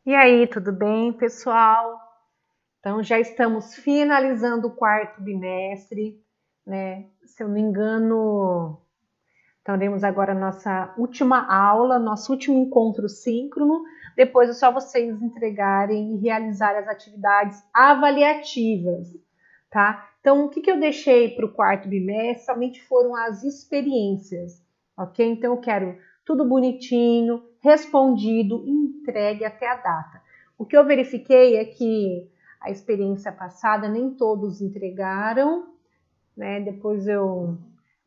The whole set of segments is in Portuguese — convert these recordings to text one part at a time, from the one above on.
E aí, tudo bem, pessoal? Então, já estamos finalizando o quarto bimestre, né? Se eu não me engano, teremos agora a nossa última aula, nosso último encontro síncrono. Depois é só vocês entregarem e realizar as atividades avaliativas, tá? Então, o que eu deixei para o quarto bimestre somente foram as experiências, ok? Então, eu quero tudo bonitinho, respondido, entregue até a data. O que eu verifiquei é que a experiência passada nem todos entregaram, né? Depois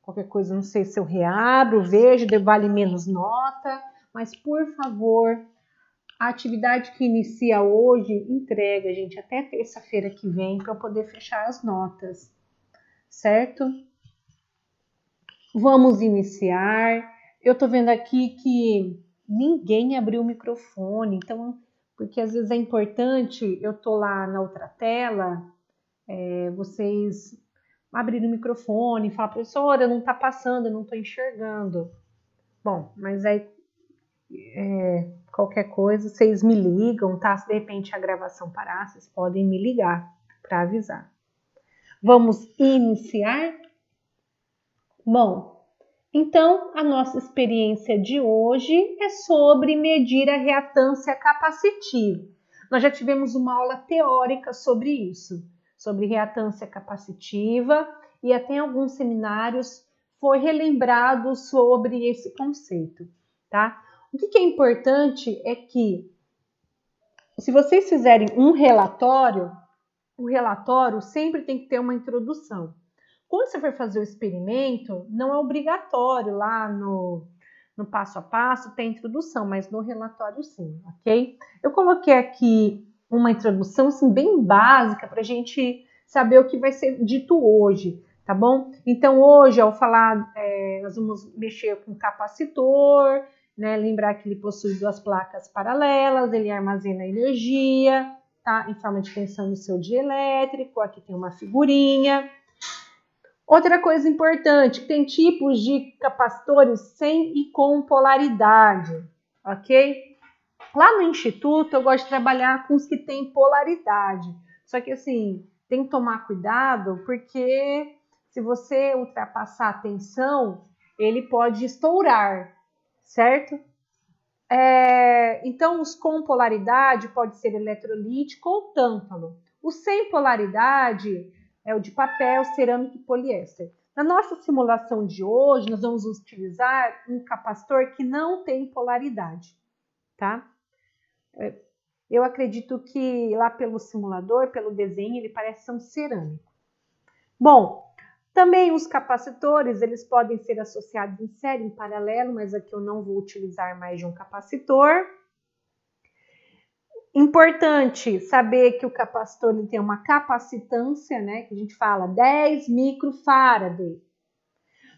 qualquer coisa, não sei se eu reabro, vejo, vale menos nota, mas por favor, a atividade que inicia hoje, entrega, gente, até terça-feira que vem para eu poder fechar as notas, certo? Vamos iniciar. Eu tô vendo aqui que ninguém abriu o microfone, então, porque às vezes é importante, eu tô lá na outra tela, vocês abrirem o microfone e falar, professora, não tá passando, eu não tô enxergando. Bom, mas aí qualquer coisa, vocês me ligam, tá? Se de repente a gravação parar, vocês podem me ligar para avisar. Vamos iniciar? Bom, então a nossa experiência de hoje é sobre medir a reatância capacitiva. Nós já tivemos uma aula teórica sobre isso, sobre reatância capacitiva, e até em alguns seminários foi relembrado sobre esse conceito, tá? O que é importante é que, se vocês fizerem um relatório, o relatório sempre tem que ter uma introdução. Quando você for fazer o experimento, não é obrigatório lá no passo a passo ter introdução, mas no relatório sim, ok? Eu coloquei aqui uma introdução assim, bem básica para a gente saber o que vai ser dito hoje, tá bom? Então hoje, ao falar, nós vamos mexer com capacitor, né? Lembrar que ele possui duas placas paralelas, ele armazena energia, tá? Em forma de tensão no seu dielétrico, aqui tem uma figurinha. Outra coisa importante, tem tipos de capacitores sem e com polaridade, ok? Lá no instituto eu gosto de trabalhar com os que têm polaridade, só que assim, tem que tomar cuidado porque se você ultrapassar a tensão, ele pode estourar, certo? Então, os com polaridade pode ser eletrolítico ou tântalo. O sem polaridade é o de papel, cerâmica e poliéster. Na nossa simulação de hoje, nós vamos utilizar um capacitor que não tem polaridade, tá? Eu acredito que lá pelo simulador, pelo desenho, ele parece ser um cerâmico. Bom, também os capacitores, eles podem ser associados em série, em paralelo, mas aqui eu não vou utilizar mais de um capacitor. Importante saber que o capacitor ele tem uma capacitância, né, que a gente fala 10 microfarad,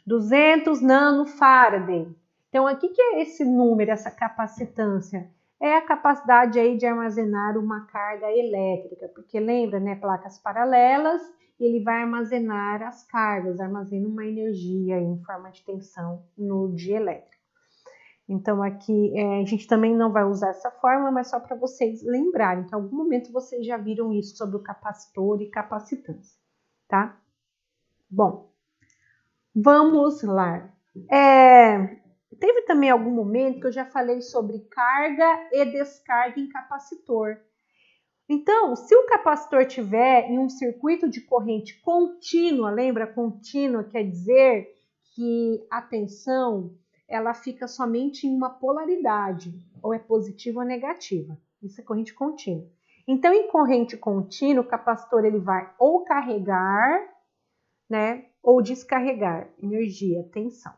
200 nanofarad. Então, aqui que é esse número, essa capacitância? É a capacidade aí de armazenar uma carga elétrica, porque lembra, né, placas paralelas, ele vai armazenar as cargas, armazena uma energia em forma de tensão no dielétrico. Então, aqui a gente também não vai usar essa fórmula, mas só para vocês lembrarem, que em algum momento vocês já viram isso sobre o capacitor e capacitância, tá? Bom, vamos lá. Teve também algum momento que eu já falei sobre carga e descarga em capacitor. Então, se o capacitor tiver em um circuito de corrente contínua, lembra? Contínua quer dizer que a tensão ela fica somente em uma polaridade, ou é positiva ou negativa. Isso é corrente contínua. Então, em corrente contínua, o capacitor ele vai ou carregar, né, ou descarregar energia, tensão.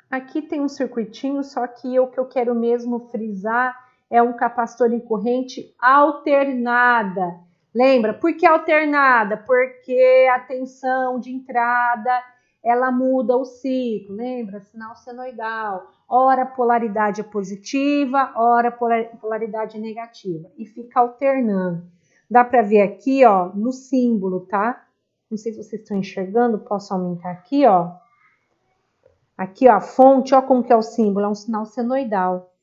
Aqui tem um circuitinho, só que o que eu quero mesmo frisar é um capacitor em corrente alternada. Lembra? Por que alternada? Porque a tensão de entrada ela muda o ciclo, lembra? Sinal senoidal. Ora a polaridade é positiva, ora a polaridade é negativa. E fica alternando. Dá para ver aqui, ó, no símbolo, tá? Não sei se vocês estão enxergando, posso aumentar aqui, ó. Aqui, ó, a fonte, ó como que é o símbolo, é um sinal senoidal,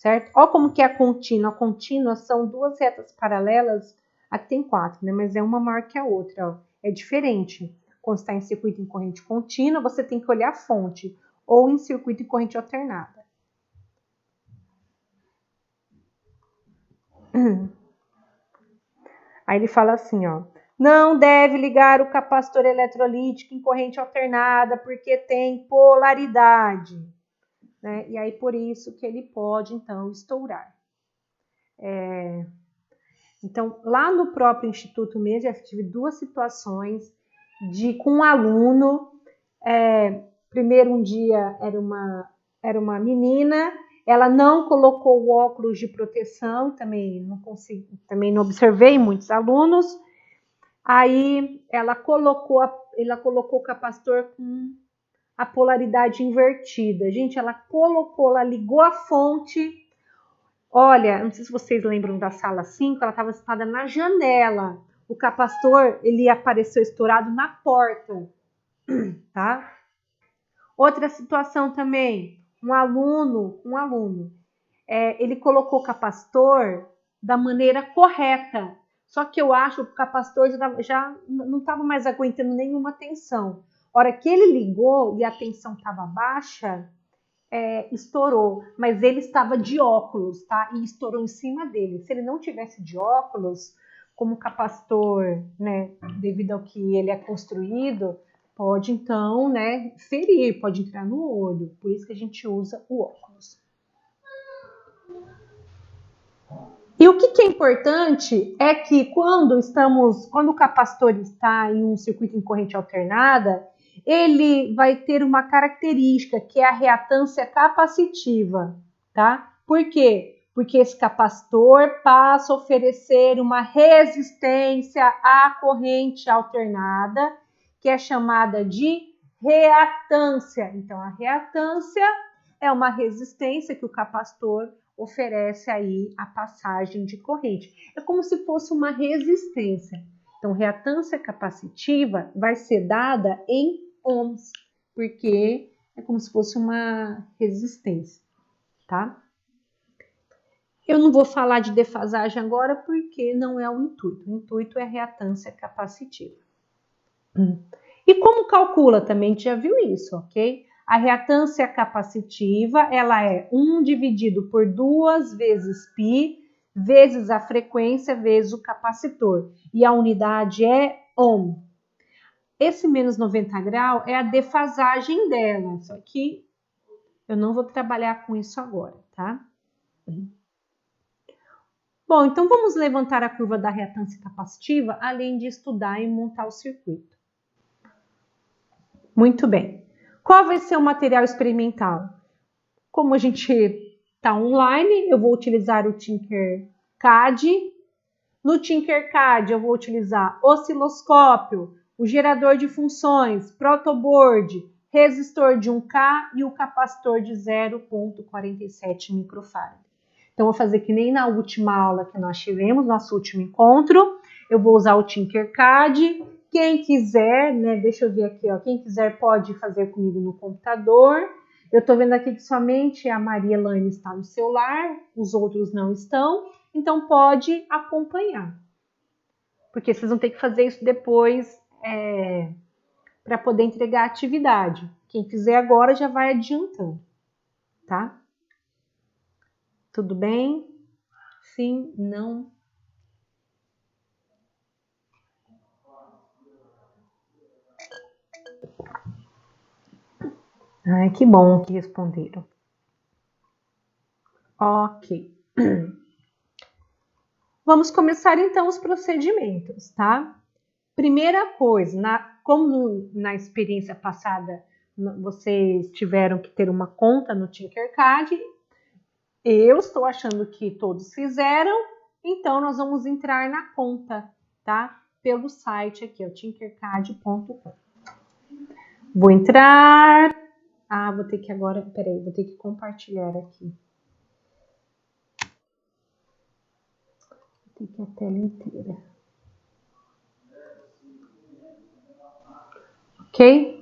certo? Olha como que é a contínua. A contínua são duas retas paralelas, aqui tem 4, né? Mas é uma maior que a outra, ó. É diferente. Quando está em circuito em corrente contínua, você tem que olhar a fonte, ou em circuito em corrente alternada. Aí ele fala assim, ó, não deve ligar o capacitor eletrolítico em corrente alternada porque tem polaridade, né? E aí por isso que ele pode, então, estourar. Então, lá no próprio instituto mesmo, eu tive duas situações com um aluno. Primeiro, um dia era uma menina, ela não colocou o óculos de proteção, também não observei muitos alunos. Aí ela colocou o capacitor com a polaridade invertida. Gente, ela ligou a fonte. Olha, não sei se vocês lembram da sala 5, ela estava sentada na janela. O capacitor, ele apareceu estourado na porta, tá? Outra situação também, um aluno, ele colocou o capacitor da maneira correta. Só que eu acho que o capacitor já não estava mais aguentando nenhuma tensão. A hora que ele ligou e a tensão estava baixa, estourou. Mas ele estava de óculos, tá? E estourou em cima dele. Se ele não tivesse de óculos, como capacitor, né, devido ao que ele é construído, pode então, né, ferir, pode entrar no olho. Por isso que a gente usa o óculos. E o que é importante é que quando o capacitor está em um circuito em corrente alternada, ele vai ter uma característica que é a reatância capacitiva, tá? Por quê? Porque esse capacitor passa a oferecer uma resistência à corrente alternada, que é chamada de reatância. Então, a reatância é uma resistência que o capacitor oferece aí a passagem de corrente. É como se fosse uma resistência. Então, reatância capacitiva vai ser dada em ohms, porque é como se fosse uma resistência, tá? Eu não vou falar de defasagem agora porque não é o intuito. O intuito é reatância capacitiva. E como calcula também? A gente já viu isso, ok? A reatância capacitiva, ela é 1 dividido por 2 vezes π, vezes a frequência, vezes o capacitor. E a unidade é ohm. Esse menos 90 graus é a defasagem dela, só que eu não vou trabalhar com isso agora, tá? Bom, então vamos levantar a curva da reatância capacitiva, além de estudar e montar o circuito. Muito bem. Qual vai ser o material experimental? Como a gente está online, eu vou utilizar o Tinkercad. No Tinkercad, eu vou utilizar osciloscópio, o gerador de funções, protoboard, resistor de 1K e o capacitor de 0,47 microfarad. Então, vou fazer que nem na última aula que nós tivemos, nosso último encontro. Eu vou usar o Tinkercad. Quem quiser, né, deixa eu ver aqui, ó, quem quiser pode fazer comigo no computador. Eu estou vendo aqui que somente a Maria Elaine está no celular, os outros não estão, então pode acompanhar. Porque vocês vão ter que fazer isso depois para poder entregar a atividade. Quem fizer agora já vai adiantando, tá? Tudo bem? Sim, não? Ai, que bom que responderam. Ok. Vamos começar então os procedimentos, tá? Primeira coisa, como na experiência passada vocês tiveram que ter uma conta no Tinkercad, eu estou achando que todos fizeram, então nós vamos entrar na conta, tá? Pelo site aqui, tinkercad.com. Vou entrar. Vou ter que agora, peraí, vou ter que compartilhar aqui. Vou ter que a tela inteira. Ok?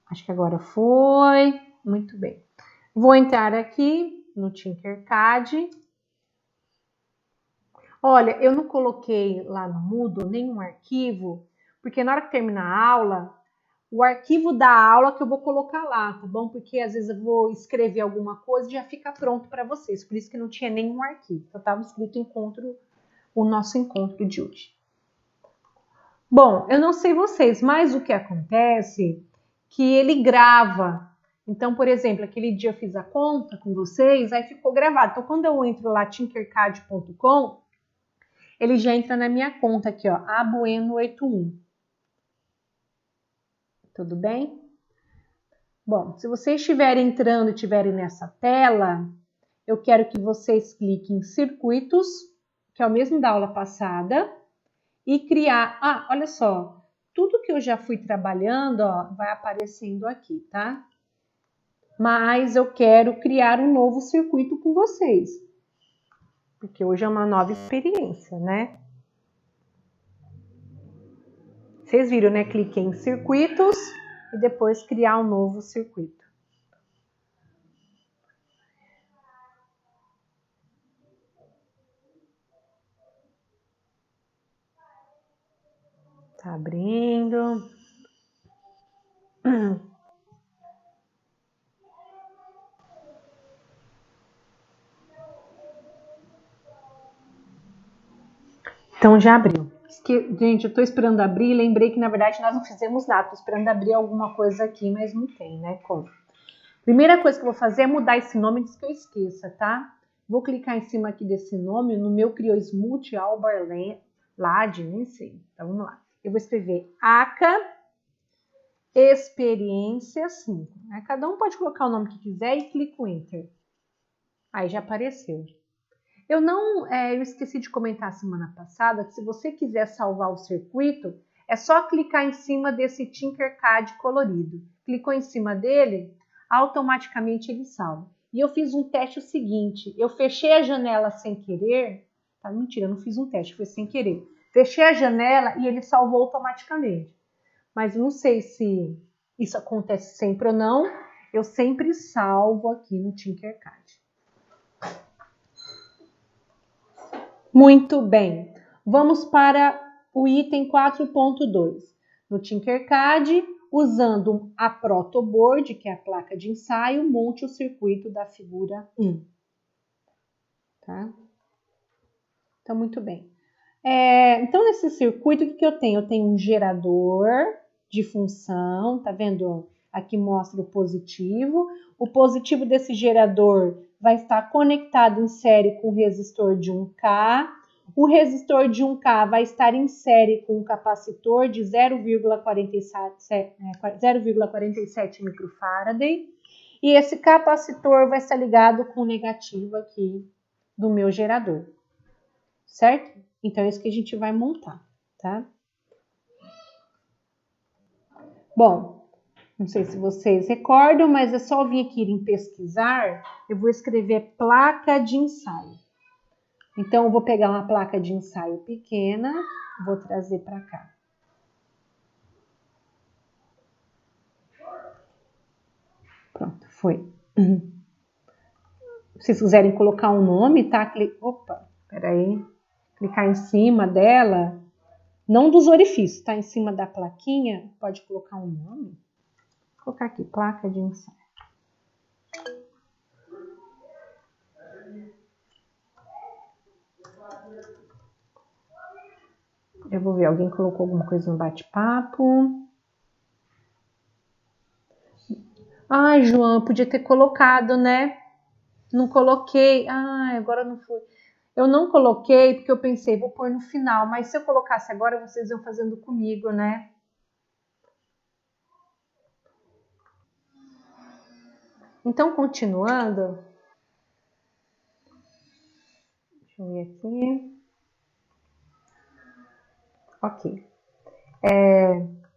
Acho que agora foi. Muito bem. Vou entrar aqui no Tinkercad. Olha, eu não coloquei lá no Moodle nenhum arquivo, porque na hora que terminar a aula, o arquivo da aula que eu vou colocar lá, tá bom? Porque às vezes eu vou escrever alguma coisa e já fica pronto para vocês. Por isso que não tinha nenhum arquivo. Só estava escrito o nosso encontro de hoje. Bom, eu não sei vocês, mas o que acontece é que ele grava. Então, por exemplo, aquele dia eu fiz a conta com vocês, aí ficou gravado. Então, quando eu entro lá, tinkercad.com, ele já entra na minha conta aqui, ó, abueno81. Tudo bem? Bom, se vocês estiverem entrando e estiverem nessa tela, eu quero que vocês cliquem em circuitos, que é o mesmo da aula passada, e criar... Ah, olha só, tudo que eu já fui trabalhando, ó, vai aparecendo aqui, tá? Mas eu quero criar um novo circuito com vocês, porque hoje é uma nova experiência, né? Vocês viram, né? Cliquei em circuitos e depois criar um novo circuito. Tá abrindo. Então já abriu. Gente, eu tô esperando abrir, lembrei que na verdade nós não fizemos nada, tô esperando abrir alguma coisa aqui, mas não tem, né? Como? Primeira coisa que eu vou fazer é mudar esse nome antes que eu esqueça, tá? Vou clicar em cima aqui desse nome, no meu criou Smooth Albar Lad, nem sei. Então vamos lá. Eu vou escrever ACA Experiência 5. Cada um pode colocar o nome que quiser e clico Enter. Aí já apareceu. Eu esqueci de comentar semana passada que se você quiser salvar o circuito, é só clicar em cima desse Tinkercad colorido. Clicou em cima dele, automaticamente ele salva. E eu fiz um teste o seguinte, eu fechei a janela sem querer, tá? Mentira, eu não fiz um teste, foi sem querer. Fechei a janela e ele salvou automaticamente. Mas não sei se isso acontece sempre ou não, eu sempre salvo aqui no Tinkercad. Muito bem, vamos para o item 4.2. No Tinkercad, usando a protoboard, que é a placa de ensaio, monte o circuito da figura 1. Tá? Então, muito bem. Então, nesse circuito, o que eu tenho? Eu tenho um gerador de função, tá vendo? Aqui mostra o positivo. O positivo desse gerador vai estar conectado em série com o resistor de 1K. O resistor de 1K vai estar em série com o capacitor de 0,47 microfarad. E esse capacitor vai estar ligado com o negativo aqui do meu gerador. Certo? Então, é isso que a gente vai montar, tá? Bom, não sei se vocês recordam, mas é só vir aqui em pesquisar, eu vou escrever placa de ensaio. Então, eu vou pegar uma placa de ensaio pequena, vou trazer para cá. Pronto, foi. Se vocês quiserem colocar um nome, tá? Opa, peraí. Clicar em cima dela, não dos orifícios, tá? Em cima da plaquinha, pode colocar um nome. Vou colocar aqui, placa de ensaio. Eu vou ver, alguém colocou alguma coisa no bate-papo. Ai, João, eu podia ter colocado, né? Não coloquei. Ai, agora não foi. Eu não coloquei porque eu pensei, vou pôr no final. Mas se eu colocasse agora, vocês iam fazendo comigo, né? Então, continuando. Deixa eu ver aqui. Ok.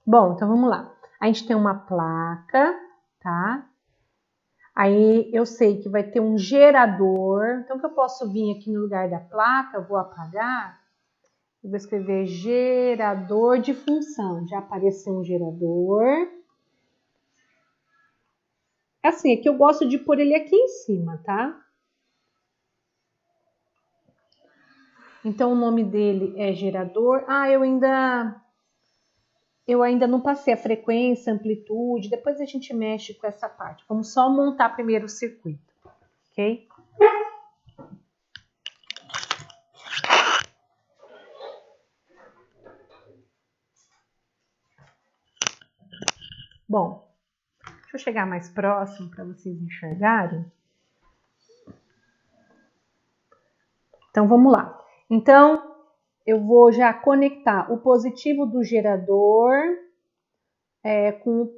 Bom, então vamos lá. A gente tem uma placa, tá? Aí eu sei que vai ter um gerador. Então, que eu posso vir aqui no lugar da placa, eu vou apagar. Eu vou escrever gerador de função. Já apareceu um gerador. Assim, é que eu gosto de pôr ele aqui em cima, tá? Então, o nome dele é gerador. Ah, eu ainda não passei a frequência, amplitude. Depois a gente mexe com essa parte. Vamos só montar primeiro o circuito, ok? Bom, deixa eu chegar mais próximo para vocês enxergarem. Então, vamos lá. Então, eu vou já conectar o positivo do gerador com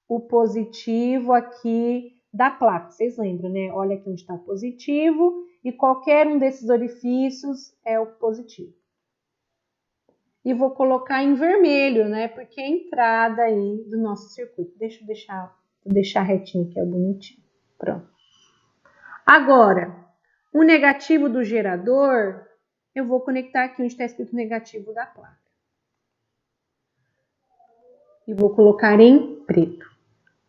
o positivo aqui da placa. Vocês lembram, né? Olha aqui onde está o positivo e qualquer um desses orifícios é o positivo. E vou colocar em vermelho, né? Porque é a entrada aí do nosso circuito. Deixa eu deixar retinho aqui, é bonitinho. Pronto. Agora, o negativo do gerador, eu vou conectar aqui onde está escrito negativo da placa. E vou colocar em preto,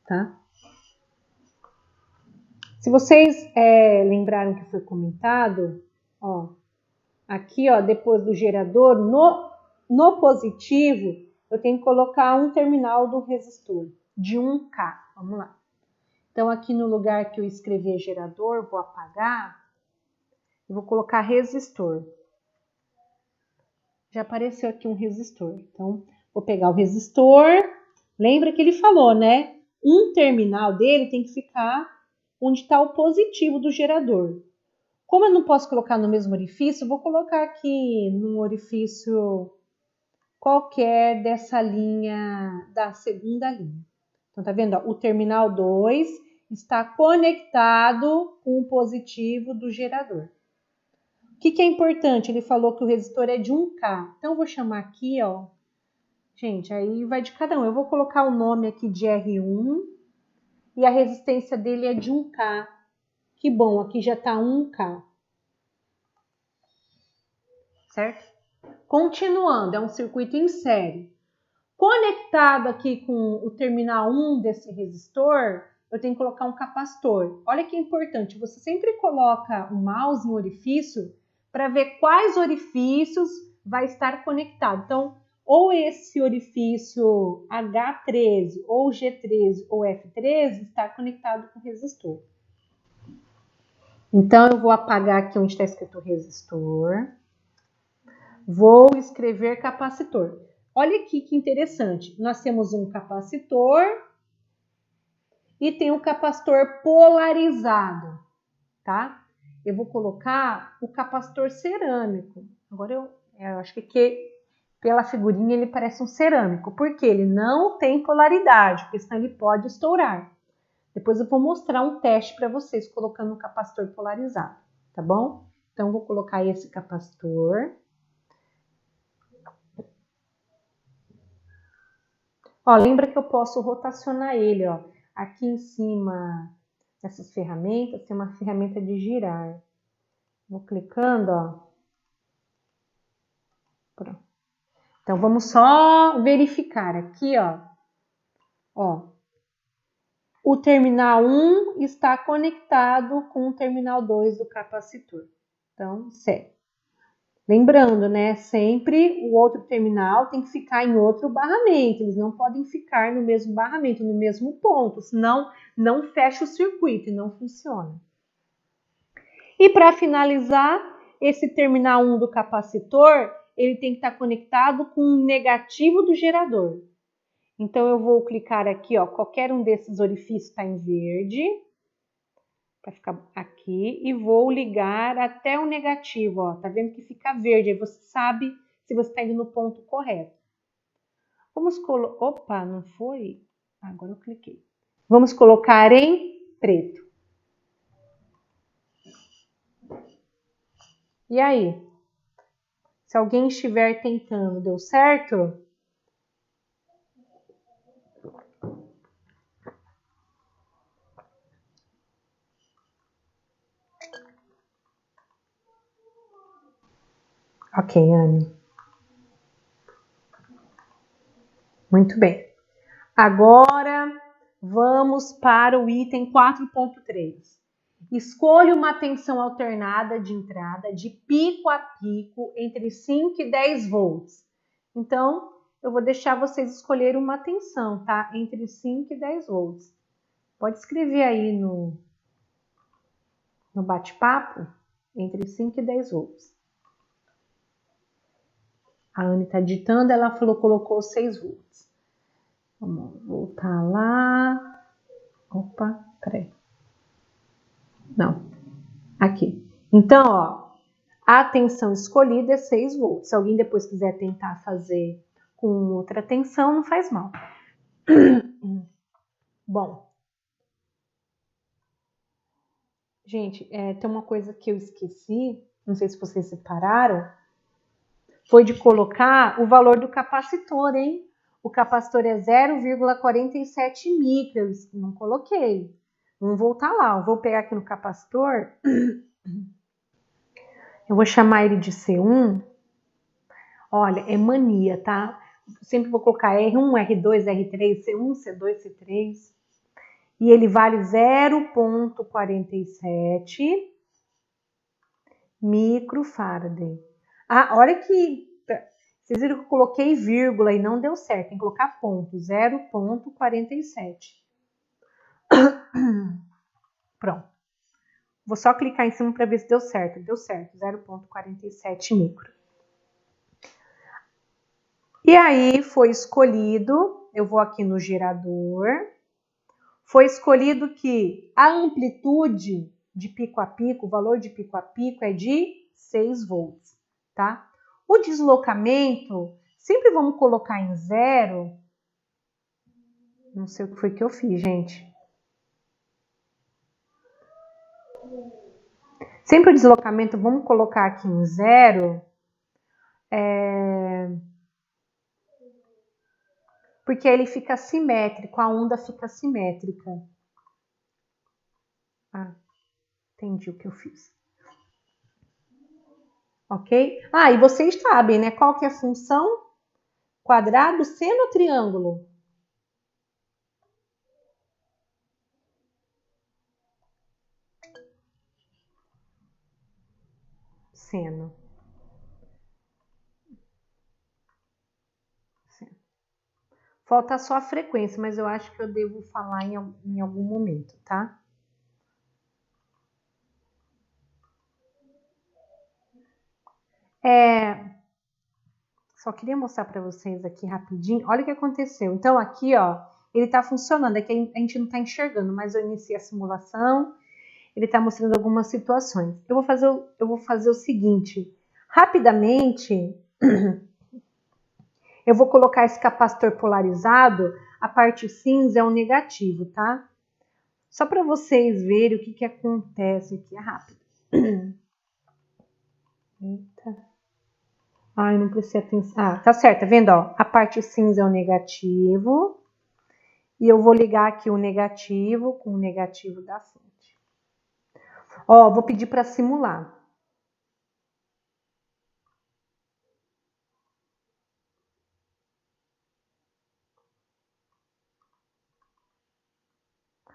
tá? Se vocês lembraram que foi comentado, ó, aqui, ó, depois do gerador, no positivo, eu tenho que colocar um terminal do resistor, de 1K. Vamos lá. Então, aqui no lugar que eu escrevi gerador, vou apagar e vou colocar resistor. Já apareceu aqui um resistor. Então, vou pegar o resistor. Lembra que ele falou, né? Um terminal dele tem que ficar onde está o positivo do gerador. Como eu não posso colocar no mesmo orifício, vou colocar aqui num orifício qualquer dessa linha, da segunda linha. Então, tá vendo? Ó, o terminal 2 está conectado com o positivo do gerador. O que é importante? Ele falou que o resistor é de 1K. Então, eu vou chamar aqui, ó. Gente, aí vai de cada um. Eu vou colocar o nome aqui de R1 e a resistência dele é de 1K. Que bom, aqui já tá 1K. Certo? Continuando, é um circuito em série. Conectado aqui com o terminal 1 desse resistor, eu tenho que colocar um capacitor. Olha que importante, você sempre coloca o mouse em orifício para ver quais orifícios vai estar conectado. Então, ou esse orifício H13, ou G13, ou F13 está conectado com o resistor. Então, eu vou apagar aqui onde está escrito resistor. Vou escrever capacitor. Olha aqui que interessante. Nós temos um capacitor e tem um capacitor polarizado, tá? Eu vou colocar o capacitor cerâmico. Agora eu acho que pela figurinha ele parece um cerâmico, porque ele não tem polaridade, porque senão ele pode estourar. Depois eu vou mostrar um teste para vocês colocando um capacitor polarizado, tá bom? Então, eu vou colocar esse capacitor. Ó, lembra que eu posso rotacionar ele, ó. Aqui em cima dessas ferramentas tem uma ferramenta de girar. Vou clicando, ó. Pronto. Então, vamos só verificar aqui, ó. Ó. O terminal 1 está conectado com o terminal 2 do capacitor. Então, segue. Lembrando, né? Sempre o outro terminal tem que ficar em outro barramento. Eles não podem ficar no mesmo barramento, no mesmo ponto, senão não fecha o circuito e não funciona. E para finalizar, esse terminal 1 do capacitor, ele tem que estar conectado com o negativo do gerador. Então, eu vou clicar aqui, ó, qualquer um desses orifícios está em verde, para ficar aqui, e vou ligar até o negativo, ó, tá vendo que fica verde, aí você sabe se você está indo no ponto correto. Vamos colocar, opa, não foi? Agora eu cliquei. Vamos colocar em preto. E aí? Se alguém estiver tentando, deu certo? Ok, Anne. Muito bem. Agora, vamos para o item 4.3. Escolha uma tensão alternada de entrada de pico a pico entre 5 e 10 volts. Então, eu vou deixar vocês escolherem uma tensão, tá? Entre 5 e 10 volts. Pode escrever aí no bate-papo, entre 5 e 10 volts. A Anne está ditando, ela falou, colocou 6 volts. Vamos voltar lá. Opa, peraí. Não, aqui. Então, ó, a tensão escolhida é 6 volts. Se alguém depois quiser tentar fazer com outra tensão, não faz mal. Bom, gente, tem uma coisa que eu esqueci, não sei se vocês separaram, foi de colocar o valor do capacitor, hein? O capacitor é 0,47 micro, eu não coloquei. Vamos voltar lá, eu vou pegar aqui no capacitor, eu vou chamar ele de C1. Olha, é mania, tá? Sempre vou colocar R1, R2, R3, C1, C2, C3. E ele vale 0,47 microfarad. Ah, olha que... Vocês viram que eu coloquei vírgula e não deu certo. Tem que colocar ponto. 0,47. Pronto. Vou só clicar em cima para ver se deu certo. Deu certo. 0,47 micro. E aí foi escolhido, eu vou aqui no gerador, foi escolhido que a amplitude de pico a pico, o valor de pico a pico é de 6 volts, tá? O deslocamento, sempre vamos colocar em 0. Não sei o que foi que eu fiz, gente. Sempre o deslocamento, vamos colocar aqui em 0. Porque ele fica simétrico, a onda fica simétrica. Ah, entendi o que eu fiz. Ok? Ah, e vocês sabem, né? Qual que é a função? Quadrado, seno ou triângulo? Seno. Falta só a frequência, mas eu acho que eu devo falar em algum momento, tá? Só queria mostrar para vocês aqui rapidinho. Olha o que aconteceu. Então, aqui, ó, ele tá funcionando. Aqui a gente não tá enxergando, mas eu iniciei a simulação. Ele tá mostrando algumas situações. Eu vou fazer o seguinte. Rapidamente, eu vou colocar esse capacitor polarizado. A parte cinza é o negativo, tá? Só para vocês verem o que acontece aqui. É rápido. Eita. Ai, não prestei atenção. Ah, tá certo, tá vendo? Ó, a parte cinza é o negativo. E eu vou ligar aqui o negativo com o negativo da fonte. Ó, vou pedir para simular.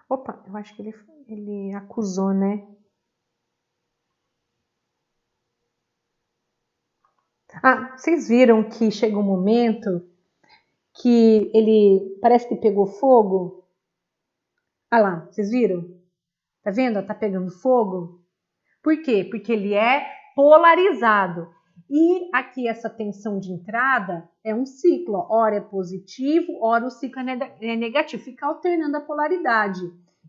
Opa, eu acho que ele acusou, né? Ah, vocês viram que chegou um momento que ele parece que pegou fogo? Ah lá, vocês viram? Tá vendo? Tá pegando fogo. Por quê? Porque ele é polarizado. E aqui essa tensão de entrada é um ciclo. Ora é positivo, ora o ciclo é negativo. Fica alternando a polaridade.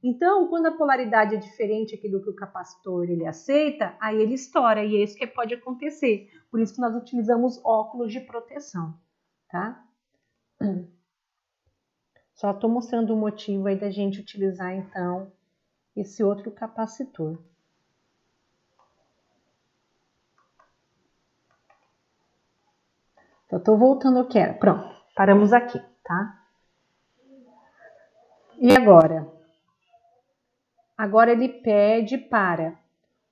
Então, quando a polaridade é diferente aqui do que o capacitor ele aceita, aí ele estoura. E é isso que pode acontecer. Por isso que nós utilizamos óculos de proteção, tá? Só estou mostrando o motivo aí da gente utilizar, então, esse outro capacitor. Então, estou voltando ao que era. Pronto, paramos aqui, tá? E agora? Agora ele pede para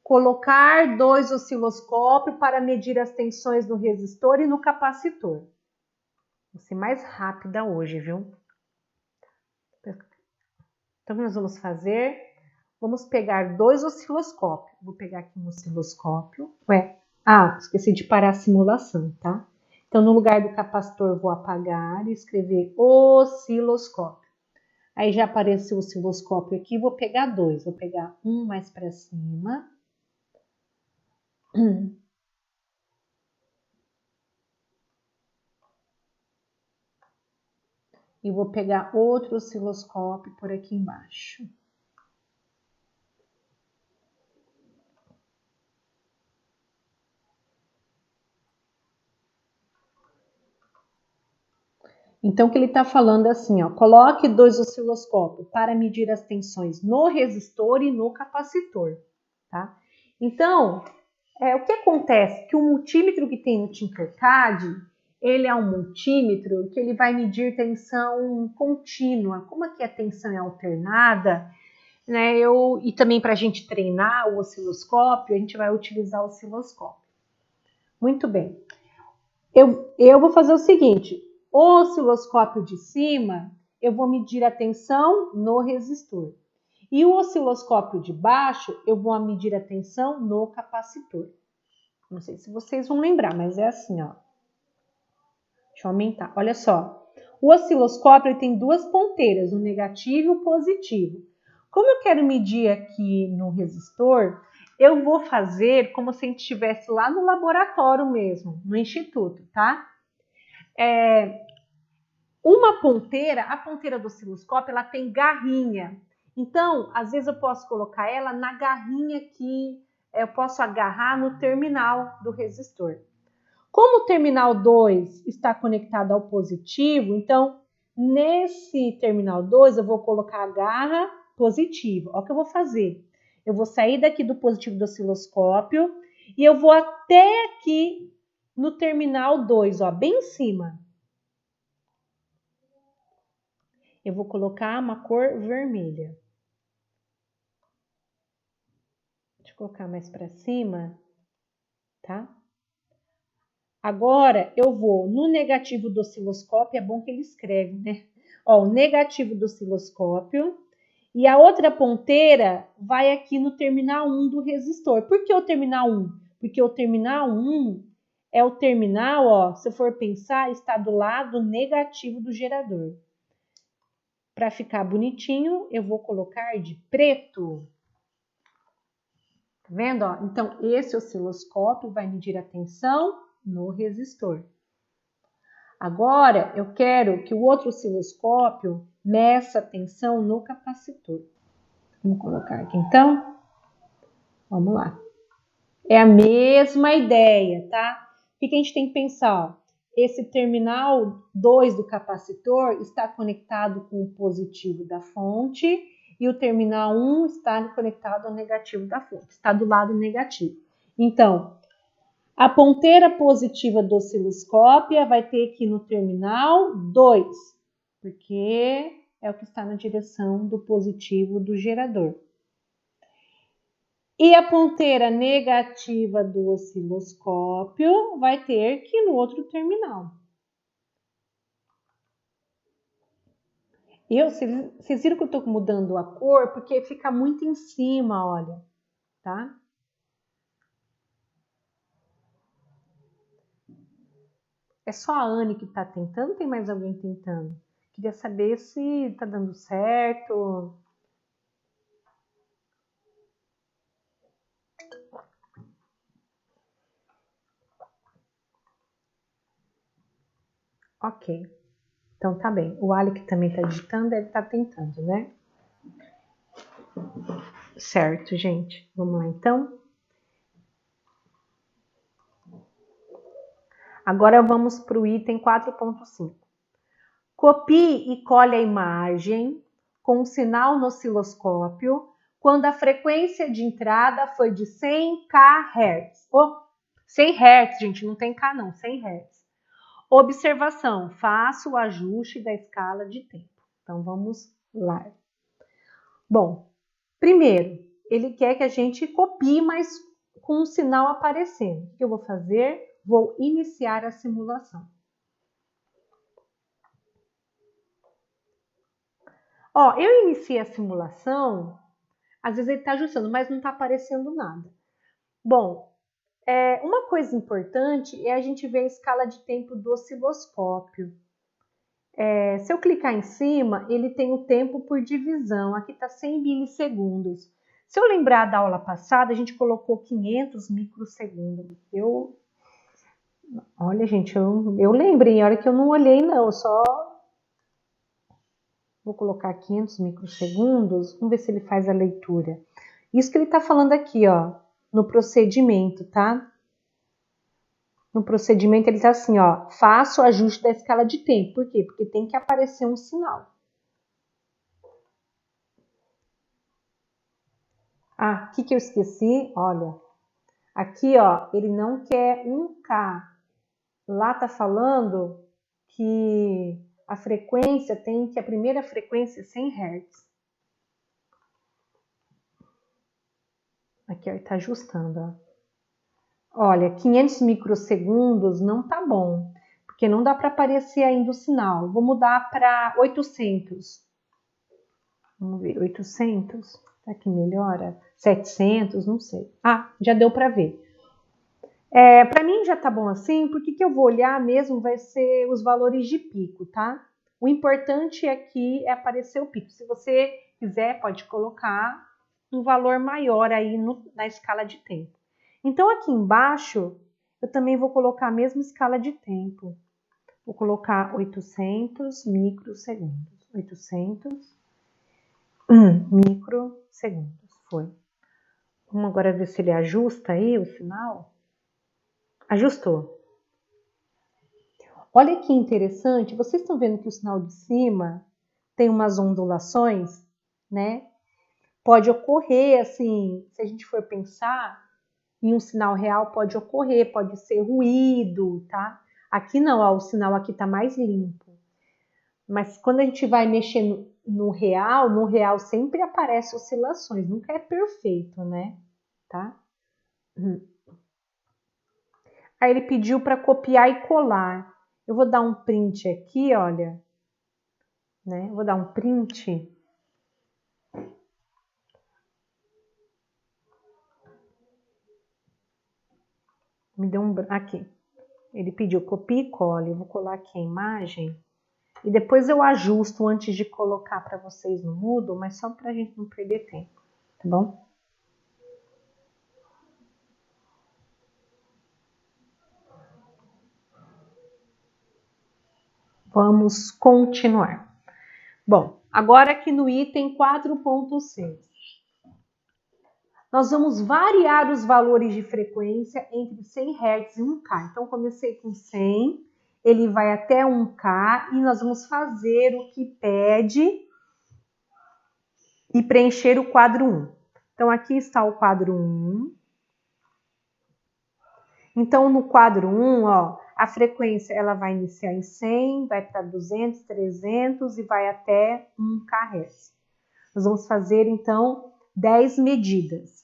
colocar 2 osciloscópios para medir as tensões no resistor e no capacitor. Vou ser mais rápida hoje, viu? Então, o que nós vamos fazer? Vamos pegar 2 osciloscópios. Vou pegar aqui um osciloscópio. Esqueci de parar a simulação, tá? Então, no lugar do capacitor, vou apagar e escrever osciloscópio. Aí já apareceu o osciloscópio aqui, vou pegar 2. Vou pegar um mais para cima. E vou pegar outro osciloscópio por aqui embaixo. Então, o que ele está falando é assim, ó, coloque 2 osciloscópios para medir as tensões no resistor e no capacitor, tá? Então, o que acontece? Que o multímetro que tem no Tinkercad, ele é um multímetro que ele vai medir tensão contínua. Como aqui a tensão é alternada, né? E também para a gente treinar o osciloscópio, a gente vai utilizar o osciloscópio. Muito bem. Eu vou fazer o seguinte, o osciloscópio de cima, eu vou medir a tensão no resistor. E o osciloscópio de baixo, eu vou medir a tensão no capacitor. Não sei se vocês vão lembrar, mas é assim, ó. Deixa eu aumentar. Olha só. O osciloscópio ele tem 2 ponteiras, o negativo e o positivo. Como eu quero medir aqui no resistor, eu vou fazer como se a gente estivesse lá no laboratório mesmo, no instituto, tá? Uma ponteira, a ponteira do osciloscópio, ela tem garrinha. Então, às vezes eu posso colocar ela na garrinha que eu posso agarrar no terminal do resistor. Como o terminal 2 está conectado ao positivo, então, nesse terminal 2, eu vou colocar a garra positiva. Olha o que eu vou fazer. Eu vou sair daqui do positivo do osciloscópio e eu vou até aqui no terminal 2, ó, bem em cima. Eu vou colocar uma cor vermelha. Deixa eu colocar mais para cima, tá? Agora, eu vou no negativo do osciloscópio, é bom que ele escreve, né? Ó, o negativo do osciloscópio. E a outra ponteira vai aqui no terminal 1 do resistor. Por que o terminal 1? Porque o terminal 1 é o terminal, ó, se eu for pensar, está do lado negativo do gerador. Para ficar bonitinho, eu vou colocar de preto. Tá vendo? Ó? Então, esse osciloscópio vai medir a tensão no resistor. Agora, eu quero que o outro osciloscópio meça a tensão no capacitor. Vamos colocar aqui, então. Vamos lá. É a mesma ideia, tá? O que a gente tem que pensar? Ó? Esse terminal 2 do capacitor está conectado com o positivo da fonte e o terminal 1 está conectado ao negativo da fonte, está do lado negativo. Então, a ponteira positiva do osciloscópio vai ter aqui no terminal 2, porque é o que está na direção do positivo do gerador. E a ponteira negativa do osciloscópio vai ter que ir no outro terminal. Vocês viram que eu estou mudando a cor? Porque fica muito em cima, olha, tá? É só a Anne que está tentando? Tem mais alguém tentando? Queria saber se está dando certo. Ok. Então tá bem. O Alec também está digitando, deve estar tentando, né? Certo, gente. Vamos lá, então. Agora vamos para o item 4.5. Copie e colhe a imagem com o sinal no osciloscópio quando a frequência de entrada foi de 100 kHz. 100 Hz, gente, não tem K não, 100 Hz. Observação, faça o ajuste da escala de tempo. Então, vamos lá. Bom, primeiro, ele quer que a gente copie, mas com o sinal aparecendo. O que eu vou fazer? Vou iniciar a simulação. Ó, eu iniciei a simulação Às vezes ele está ajustando, mas não está aparecendo nada. Bom, uma coisa importante é a gente ver a escala de tempo do osciloscópio. Se eu clicar em cima, ele tem o tempo por divisão. Aqui está 100 milissegundos. Se eu lembrar da aula passada, a gente colocou 500 microsegundos. Olha, gente, eu lembrei, olha que eu não olhei não, só vou colocar 500 microsegundos, vamos ver se ele faz a leitura. Isso que ele está falando aqui, ó, no procedimento, tá? No procedimento ele está assim, ó, faça o ajuste da escala de tempo. Por quê? Porque tem que aparecer um sinal. Ah, o que eu esqueci? Olha, aqui, ó, ele não quer 1K. Lá tá falando que a frequência a primeira frequência é 100 Hz. Aqui, ó, tá ajustando, ó. Olha, 500 microsegundos não tá bom, porque não dá para aparecer ainda o sinal. Vou mudar para 800. Vamos ver, 800. Será que melhora? 700, não sei. Ah, já deu para ver. Para mim já tá bom assim, porque que eu vou olhar mesmo vai ser os valores de pico, tá? O importante aqui é aparecer o pico. Se você quiser, pode colocar um valor maior aí na escala de tempo. Então, aqui embaixo, eu também vou colocar a mesma escala de tempo. Vou colocar 800 microsegundos. 800 microsegundos. Foi. Vamos agora ver se ele ajusta aí o sinal. Ajustou. Olha que interessante, vocês estão vendo que o sinal de cima tem umas ondulações, né? Pode ocorrer, assim, se a gente for pensar em um sinal real, pode ocorrer, pode ser ruído, tá? Aqui não, ó, o sinal aqui tá mais limpo. Mas quando a gente vai mexer no real sempre aparece oscilações, nunca é perfeito, né? Tá? Aí ele pediu para copiar e colar. Eu vou dar um print aqui, olha. Né? Vou dar um print. Me deu um... Aqui. Ele pediu copia e cole. Eu vou colar aqui a imagem. E depois eu ajusto antes de colocar para vocês no Moodle, mas só para a gente não perder tempo. Tá bom? Vamos continuar. Bom, agora aqui no item 4.6. Nós vamos variar os valores de frequência entre 100 Hz e 1K. Então, comecei com 100, ele vai até 1K e nós vamos fazer o que pede e preencher o quadro 1. Então, aqui está o quadro 1. Então, no quadro 1, ó, a frequência ela vai iniciar em 100, vai para 200, 300 e vai até 1 kHz. Nós vamos fazer, então, 10 medidas.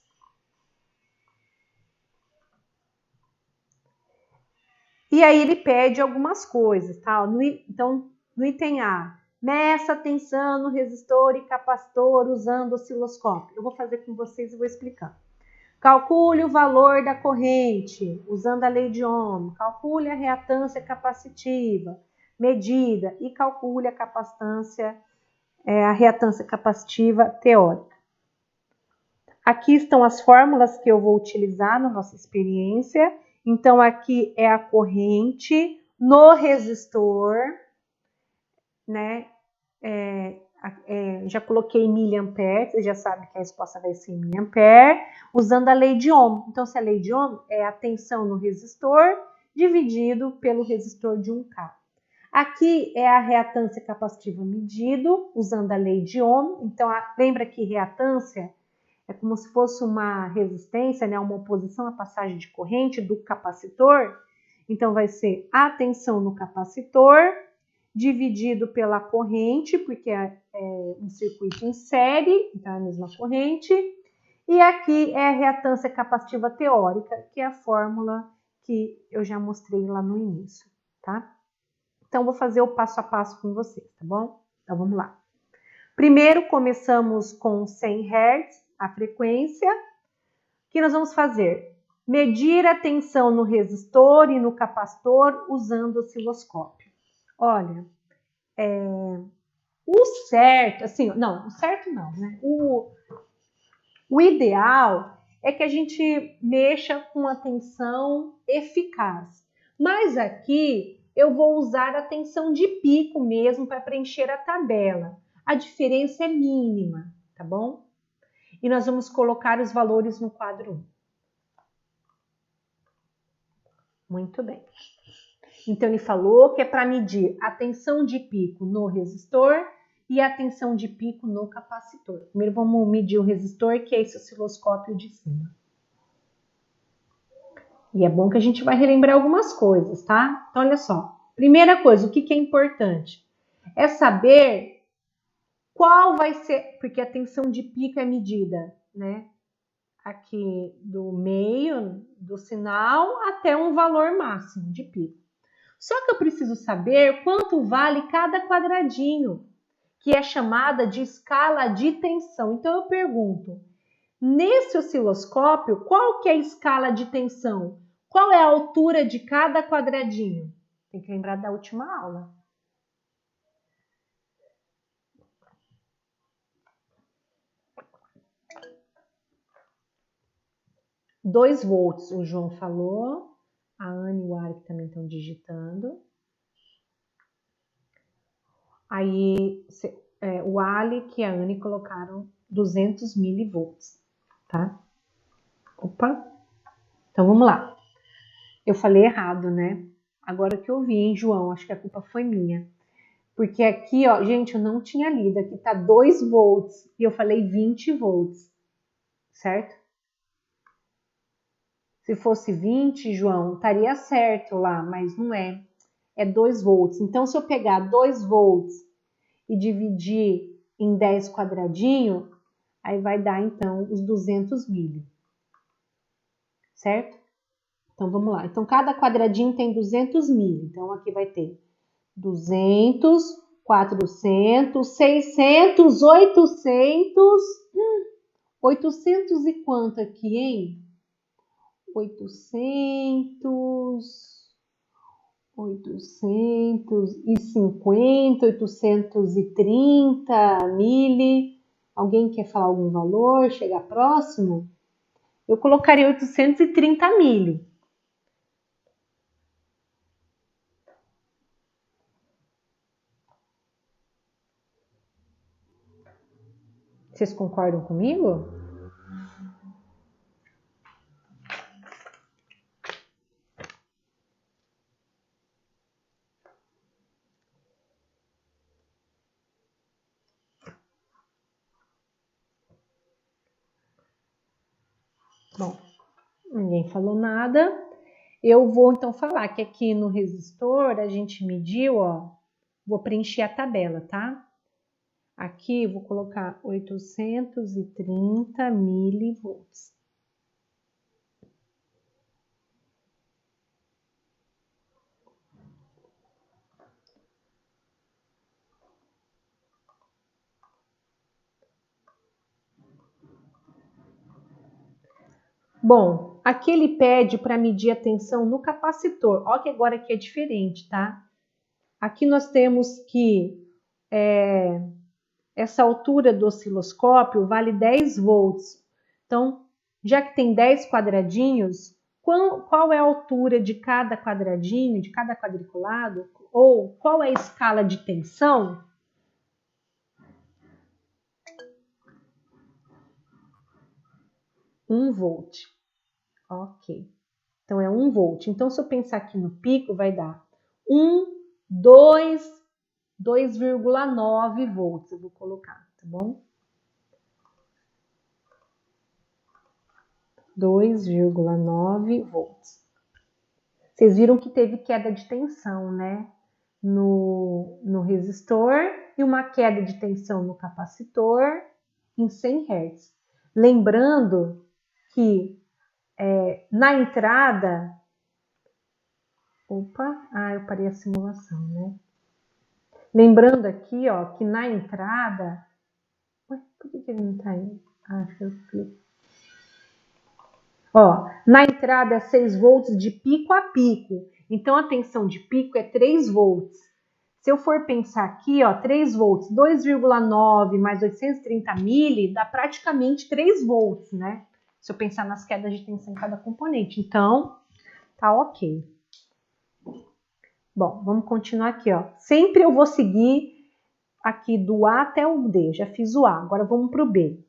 E aí ele pede algumas coisas, tá? Então, no item A, meça a tensão no resistor e capacitor usando osciloscópio. Eu vou fazer com vocês e vou explicar. Calcule o valor da corrente usando a lei de Ohm. Calcule a reatância capacitiva, medida, e calcule a reatância capacitiva teórica. Aqui estão as fórmulas que eu vou utilizar na nossa experiência. Então, aqui é a corrente no resistor, né? Já coloquei miliampere, você já sabe que a resposta vai ser em miliampere, usando a lei de Ohm. Então, se a lei de Ohm é a tensão no resistor dividido pelo resistor de 1K. Aqui é a reatância capacitiva medido, usando a lei de Ohm. Então, lembra que reatância é como se fosse uma resistência, né, uma oposição à passagem de corrente do capacitor. Então, vai ser a tensão no capacitor dividido pela corrente, porque é um circuito em série, então é a mesma corrente. E aqui é a reatância capacitiva teórica, que é a fórmula que eu já mostrei lá no início, tá? Então, vou fazer o passo a passo com vocês, tá bom? Então, vamos lá. Primeiro, começamos com 100 Hz a frequência. O que nós vamos fazer? Medir a tensão no resistor e no capacitor usando o osciloscópio. Olha, o certo, assim, não, o certo não, né? O ideal é que a gente mexa com a tensão eficaz. Mas aqui eu vou usar a tensão de pico mesmo para preencher a tabela. A diferença é mínima, tá bom? E nós vamos colocar os valores no quadro 1. Muito bem. Então, ele falou que é para medir a tensão de pico no resistor e a tensão de pico no capacitor. Primeiro vamos medir o resistor, que é esse osciloscópio de cima. E é bom que a gente vai relembrar algumas coisas, tá? Então, olha só. Primeira coisa, o que é importante? É saber qual vai ser, porque a tensão de pico é medida, né? Aqui do meio do sinal até um valor máximo de pico. Só que eu preciso saber quanto vale cada quadradinho, que é chamada de escala de tensão. Então eu pergunto, nesse osciloscópio, qual que é a escala de tensão? Qual é a altura de cada quadradinho? Tem que lembrar da última aula. Dois volts, o João falou. A Anne e o Ari também estão digitando. Aí o Alec e a Anne colocaram 200 milivolts, tá? Opa! Então vamos lá. Eu falei errado, né? Agora que eu vi, hein, João? Acho que a culpa foi minha. Porque aqui, ó, gente, eu não tinha lido. Aqui tá 2 volts e eu falei 20 volts, certo? Se fosse 20, João, estaria certo lá, mas não é. É 2 volts. Então, se eu pegar 2 volts e dividir em 10 quadradinhos, aí vai dar, então, os 200 mil. Certo? Então, vamos lá. Então, cada quadradinho tem 200 mil. Então, aqui vai ter 200, 400, 600, 800... 800 e quanto aqui, hein? 850, 830 mil. Alguém quer falar algum valor? Chegar próximo? Eu colocaria 830 mil. Vocês concordam comigo? Bom, ninguém falou nada. Eu vou então falar que aqui no resistor a gente mediu, ó, vou preencher a tabela, tá? Aqui vou colocar 830 milivolts. Bom, aqui ele pede para medir a tensão no capacitor. Olha que agora aqui é diferente, tá? Aqui nós temos que essa altura do osciloscópio vale 10 volts. Então, já que tem 10 quadradinhos, qual é a altura de cada quadradinho, de cada quadriculado? Ou qual é a escala de tensão? Um volt. Ok. Então, é 1 volt. Então, se eu pensar aqui no pico, vai dar 2,9 volts. Eu vou colocar, tá bom? 2,9 volts. Vocês viram que teve queda de tensão, né? No resistor e uma queda de tensão no capacitor em 100 Hz. Lembrando que na entrada... Opa, eu parei a simulação, né? Lembrando aqui, ó, que na entrada... Ué, por que ele não tá indo? Ó, na entrada é 6 volts de pico a pico. Então, a tensão de pico é 3 volts. Se eu for pensar aqui, ó, 3 volts, 2,9 mais 830 mili, dá praticamente 3 volts, né? Se eu pensar nas quedas de tensão em cada componente. Então, tá ok. Bom, vamos continuar aqui, ó. Sempre eu vou seguir aqui do A até o D. Já fiz o A, agora vamos para o B.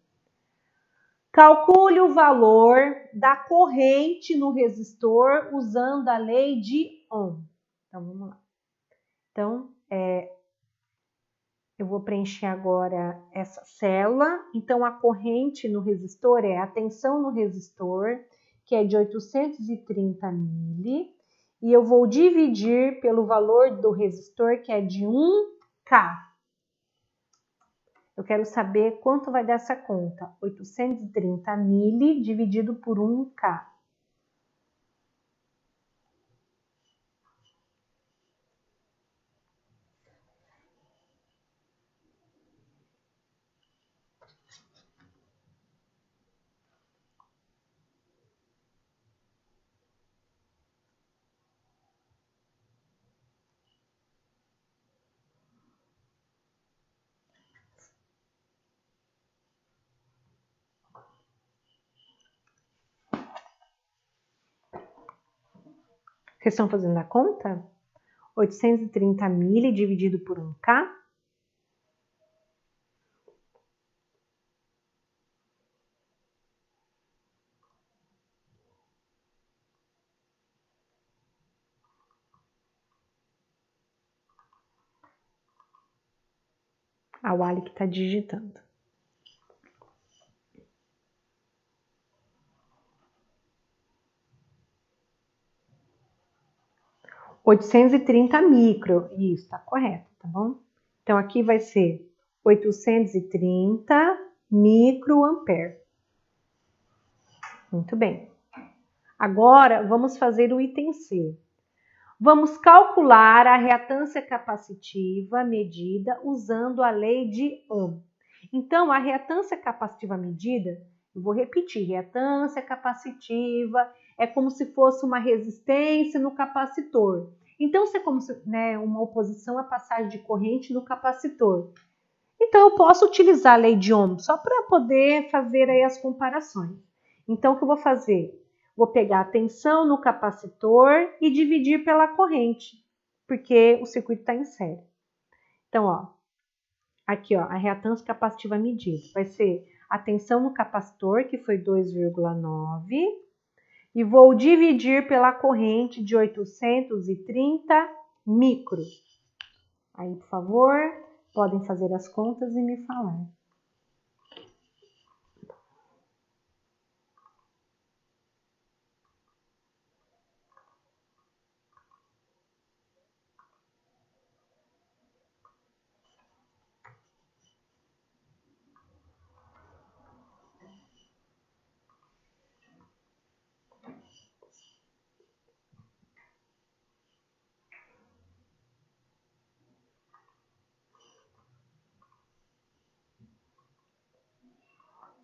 Calcule o valor da corrente no resistor usando a lei de Ohm. Então, vamos lá. Então, eu vou preencher agora essa célula. Então, a corrente no resistor é a tensão no resistor, que é de 830 mili. E eu vou dividir pelo valor do resistor, que é de 1K. Eu quero saber quanto vai dar essa conta. 830 mili dividido por 1K. Vocês estão fazendo a conta? 830 mili dividido por 1K. A Wally que está digitando. $830 micro. Isso, está correto, tá bom? Então, aqui vai ser 830 microampere. Muito bem. Agora, vamos fazer o item C. Vamos calcular a reatância capacitiva medida usando a lei de Ohm. Então, a reatância capacitiva medida, eu vou repetir, reatância capacitiva é como se fosse uma resistência no capacitor. Então, isso é como se, né, uma oposição à passagem de corrente no capacitor. Então, eu posso utilizar a lei de Ohm só para poder fazer aí as comparações. Então, o que eu vou fazer? Vou pegar a tensão no capacitor e dividir pela corrente, porque o circuito está em série. Então, ó, aqui, ó, a reatância capacitiva medida vai ser a tensão no capacitor, que foi 2,9, e vou dividir pela corrente de 830 micro. Aí, por favor, podem fazer as contas e me falar.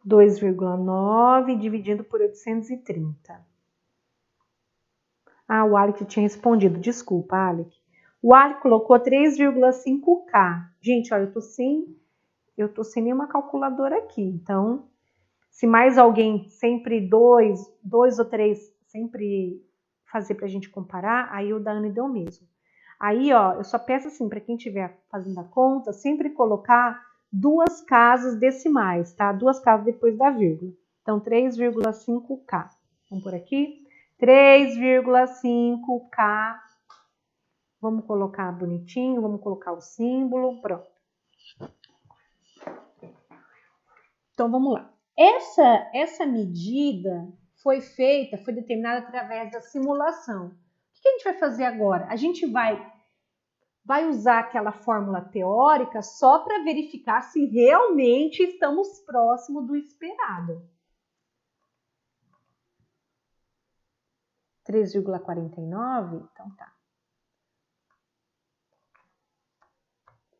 $2,9 dividido por 830. Ah, o Alec tinha respondido. Desculpa, Alec. O Alec colocou 3,5K. Gente, olha, eu tô sem nenhuma calculadora aqui. Então, se mais alguém, sempre dois ou três, sempre fazer pra gente comparar, aí o da Anne deu mesmo. Aí, ó, eu só peço assim, para quem estiver fazendo a conta, sempre colocar 2 casas decimais, tá? 2 casas depois da vírgula. Então, 3,5K. Vamos por aqui? 3,5K. Vamos colocar bonitinho, vamos colocar o símbolo, pronto. Então, vamos lá. Essa medida foi determinada através da simulação. O que a gente vai fazer agora? A gente vai usar aquela fórmula teórica só para verificar se realmente estamos próximo do esperado. 3,49? Então tá.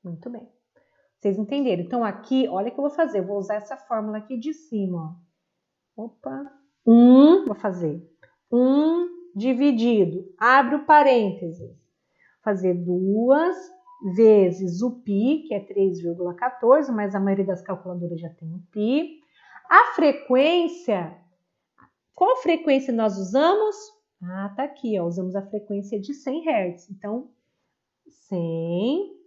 Muito bem. Vocês entenderam? Então, aqui, olha o que eu vou fazer. Eu vou usar essa fórmula aqui de cima, ó. Opa. Vou fazer 1 dividido, abre o parênteses, fazer 2 vezes o π, que é 3,14, mas a maioria das calculadoras já tem o π. A frequência, qual frequência nós usamos? Ah, tá aqui, ó, usamos a frequência de 100 Hz. Então, 100.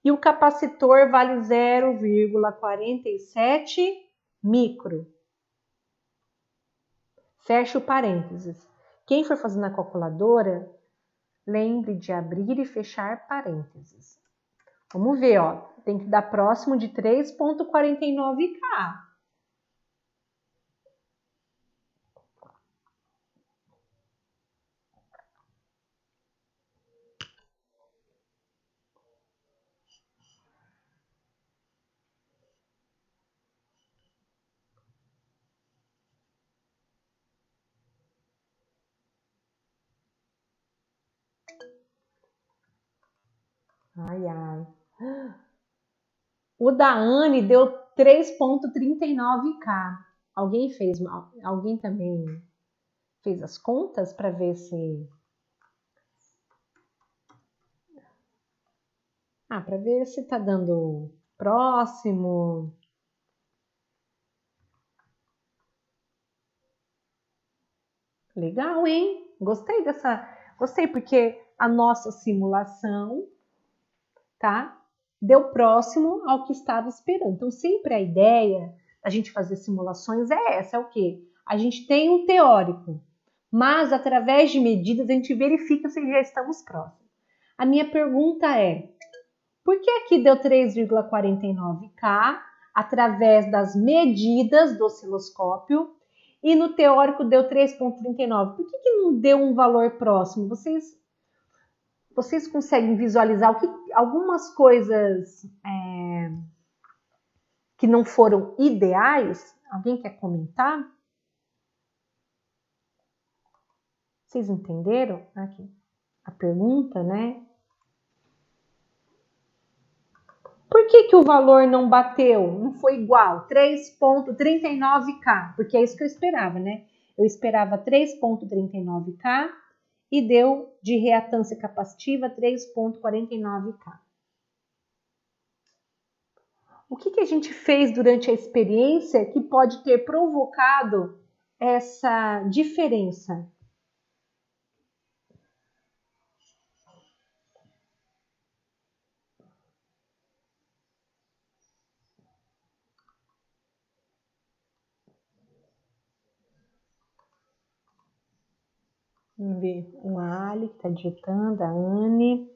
E o capacitor vale 0,47 micro. Fecha o parênteses. Quem for fazer na calculadora, lembre de abrir e fechar parênteses. Vamos ver, ó. Tem que dar próximo de 3,49 K. Ai, ai. O da Anne deu 3,39 K. Alguém também fez as contas para ver se... para ver se tá dando próximo. Legal, hein? Gostei porque a nossa simulação, tá? Deu próximo ao que estava esperando. Então, sempre a ideia da gente fazer simulações é essa, é o quê? A gente tem um teórico, mas através de medidas a gente verifica se já estamos próximos. A minha pergunta é, por que aqui deu 3,49 K através das medidas do osciloscópio e no teórico deu 3,39? Por que não deu um valor próximo? Vocês conseguem visualizar algumas coisas que não foram ideais? Alguém quer comentar? Vocês entenderam? Aqui a pergunta, né? Por que o valor não bateu? Não foi igual? 3,39K, porque é isso que eu esperava, né? Eu esperava 3,39K e deu de reatância capacitiva 3,49K. O que a gente fez durante a experiência que pode ter provocado essa diferença? Vamos ver, o Ali que está digitando, a Anne.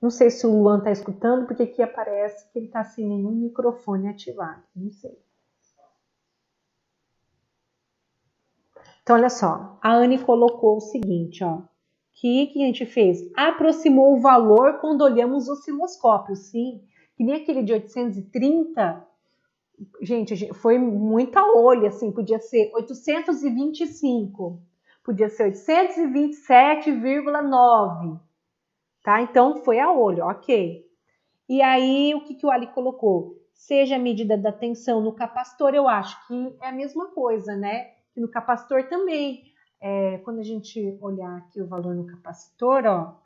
Não sei se o Luan está escutando, porque aqui aparece que ele está sem nenhum microfone ativado. Não sei. Então, olha só. A Anne colocou o seguinte, ó. Que a gente fez? Aproximou o valor quando olhamos o osciloscópio, sim. Que nem aquele de 830. Gente, foi muito a olho, assim. Podia ser 825. Podia ser 827,9. Tá? Então, foi a olho, ok. E aí, o que o Ali colocou? Seja a medida da tensão no capacitor, eu acho que é a mesma coisa, né? E no capacitor também. Quando a gente olhar aqui o valor no capacitor, ó,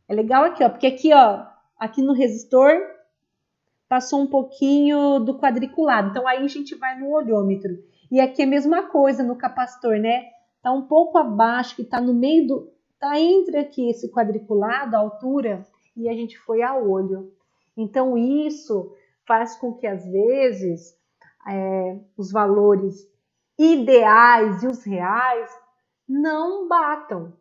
é legal aqui, ó, porque aqui, ó, aqui no resistor passou um pouquinho do quadriculado. Então, aí a gente vai no olhômetro. E aqui é a mesma coisa no capacitor, né? Tá um pouco abaixo, que tá no meio do... Tá entre aqui esse quadriculado, a altura, e a gente foi a olho. Então, isso faz com que, às vezes, os valores ideais e os reais não batam.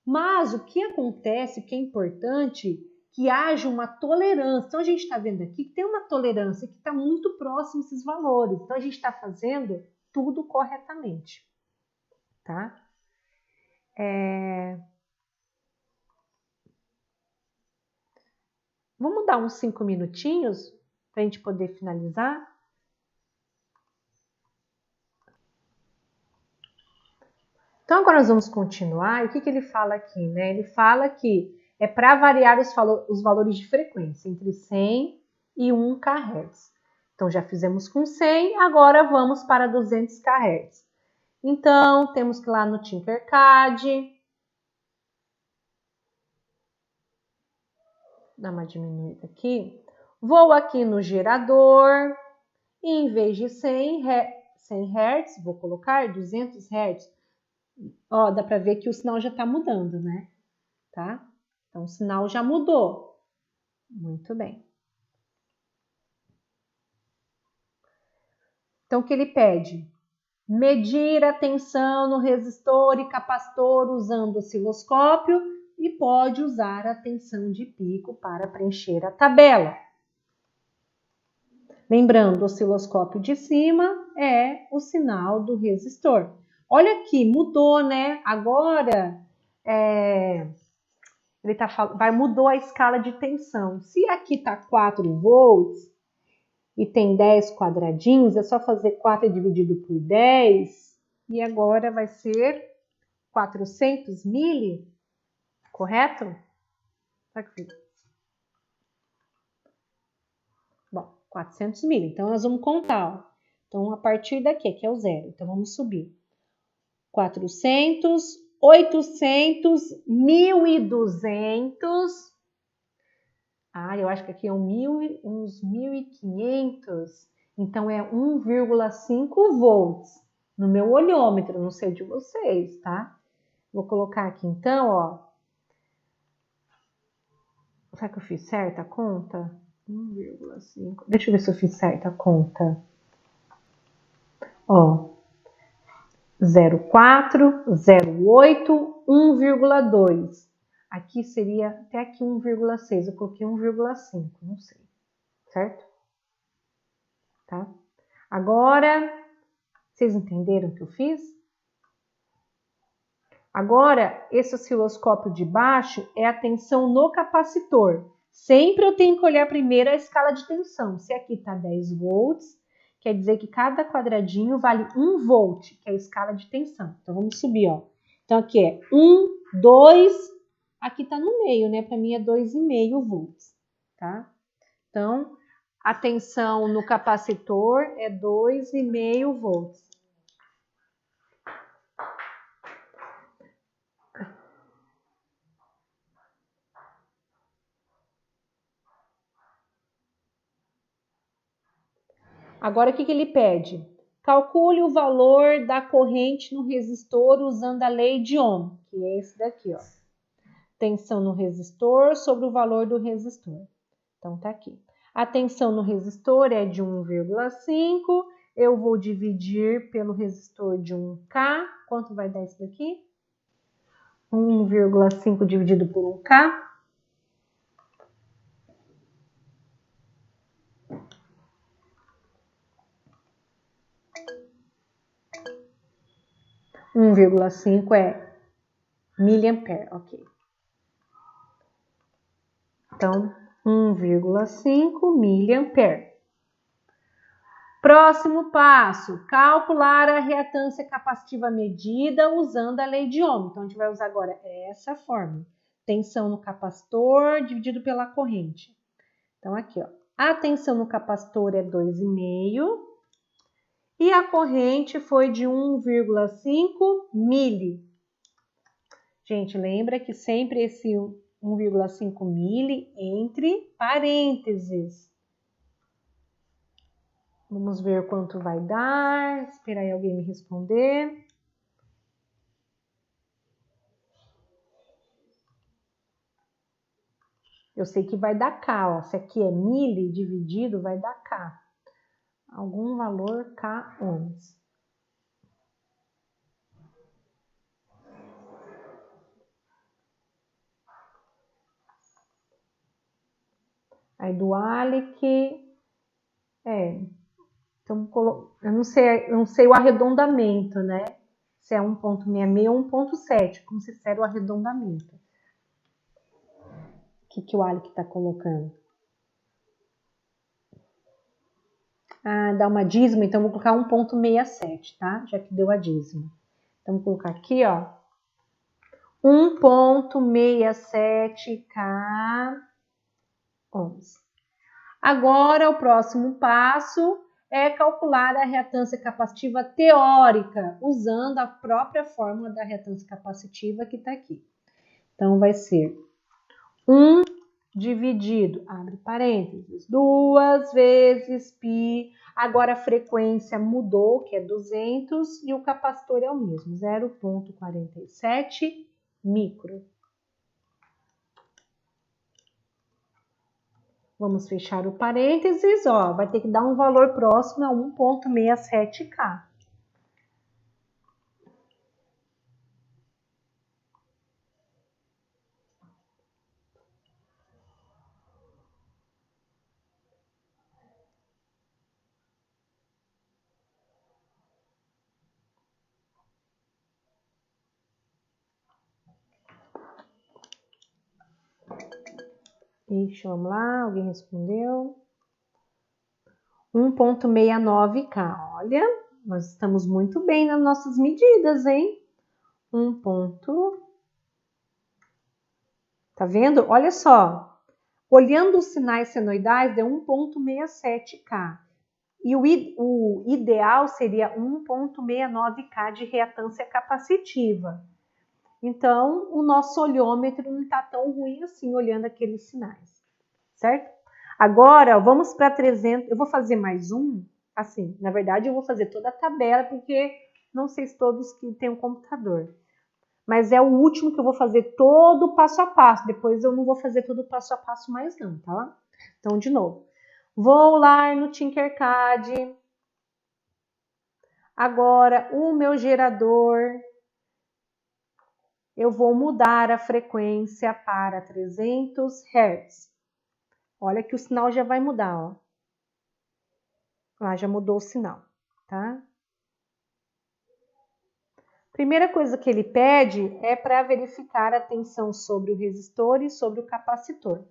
Mas o que acontece, que é importante, que haja uma tolerância. Então, a gente está vendo aqui que tem uma tolerância que está muito próximo desses valores. Então, a gente está fazendo tudo corretamente, tá? Vamos dar uns 5 minutinhos para a gente poder finalizar? Então, agora nós vamos continuar. E o que ele fala aqui, né? Ele fala que é para variar os valores de frequência entre 100 e 1 kHz. Então, já fizemos com 100, agora vamos para 200 kHz. Então, temos que ir lá no Tinkercad. Dá uma diminuída aqui. Vou aqui no gerador. E em vez de 100 Hz, vou colocar 200 Hz. Ó, dá para ver que o sinal já está mudando, né? Tá? Então, o sinal já mudou. Muito bem. Então, o que ele pede? Medir a tensão no resistor e capacitor usando osciloscópio e pode usar a tensão de pico para preencher a tabela. Lembrando, o osciloscópio de cima é o sinal do resistor. Olha aqui, mudou, né? Agora, mudou a escala de tensão. Se aqui está 4 volts e tem 10 quadradinhos, é só fazer 4 dividido por 10 e agora vai ser 400 mili, correto? Bom, 400 mili. Então, nós vamos contar, ó. Então, a partir daqui, aqui é o zero. Então, vamos subir. 400, 800, 1.200. Ah, eu acho que aqui é uns 1.500. Então, é 1,5 volts no meu olhômetro. Não sei de vocês, tá? Vou colocar aqui, então, ó. Será que eu fiz certa a conta? 1,5. Deixa eu ver se eu fiz certa a conta. Ó. 0,4, 0,8, 1,2. Aqui seria até aqui 1,6. Eu coloquei 1,5, não sei. Certo? Tá? Agora, vocês entenderam o que eu fiz? Agora, esse osciloscópio de baixo é a tensão no capacitor. Sempre eu tenho que olhar primeiro a escala de tensão. Se aqui está 10 volts, quer dizer que cada quadradinho vale 1 volt, que é a escala de tensão. Então, vamos subir, ó. Então, aqui é 1, 2, aqui está no meio, né? Para mim é 2,5 volts, tá? Então, a tensão no capacitor é 2,5 volts. Agora, o que ele pede? Calcule o valor da corrente no resistor usando a lei de Ohm, que é esse daqui, ó. Tensão no resistor sobre o valor do resistor. Então, tá aqui. A tensão no resistor é de 1,5. Eu vou dividir pelo resistor de 1K. Quanto vai dar isso daqui? 1,5 dividido por 1K. 1,5 é miliampere, ok. Então, 1,5 miliampere. Próximo passo, calcular a reatância capacitiva medida usando a lei de Ohm. Então, a gente vai usar agora essa fórmula. Tensão no capacitor dividido pela corrente. Então, aqui, ó. A tensão no capacitor é 2,5 e a corrente foi de 1,5 mili. Gente, lembra que sempre esse 1,5 mili entre parênteses. Vamos ver quanto vai dar. Esperar aí alguém me responder. Eu sei que vai dar K, ó. Se aqui é mili dividido, vai dar K. Algum valor K ohms. Aí do Alec, então eu não sei o arredondamento, né? Se é 1,66 ou 1,7, como se era o arredondamento. O que o Alec está colocando? dar uma dízima, então vou colocar 1,67, tá? Já que deu a dízima. Então, vou colocar aqui, ó, 1,67K11. Agora, o próximo passo é calcular a reatância capacitiva teórica, usando a própria fórmula da reatância capacitiva que está aqui. Então, vai ser 1 dividido, abre parênteses, 2 vezes π. Agora a frequência mudou, que é 200, e o capacitor é o mesmo, 0,47 micro. Vamos fechar o parênteses, ó, vai ter que dar um valor próximo a 1,67K. Ixi, vamos lá, alguém respondeu. 1,69K. Olha, nós estamos muito bem nas nossas medidas, hein? Tá vendo? Olha só. Olhando os sinais senoidais, deu 1,67K. E o ideal seria 1,69K de reatância capacitiva. Então, o nosso olhômetro não está tão ruim assim, olhando aqueles sinais, certo? Agora, vamos para 300, eu vou fazer mais um, assim, na verdade eu vou fazer toda a tabela, porque não sei se todos que têm um computador, mas é o último que eu vou fazer todo o passo a passo, depois eu não vou fazer todo o passo a passo mais não, tá? Então, de novo, vou lá no Tinkercad, agora o meu gerador, eu vou mudar a frequência para 300 Hz. Olha que o sinal já vai mudar, ó. Lá já mudou o sinal, tá? Primeira coisa que ele pede é para verificar a tensão sobre o resistor e sobre o capacitor.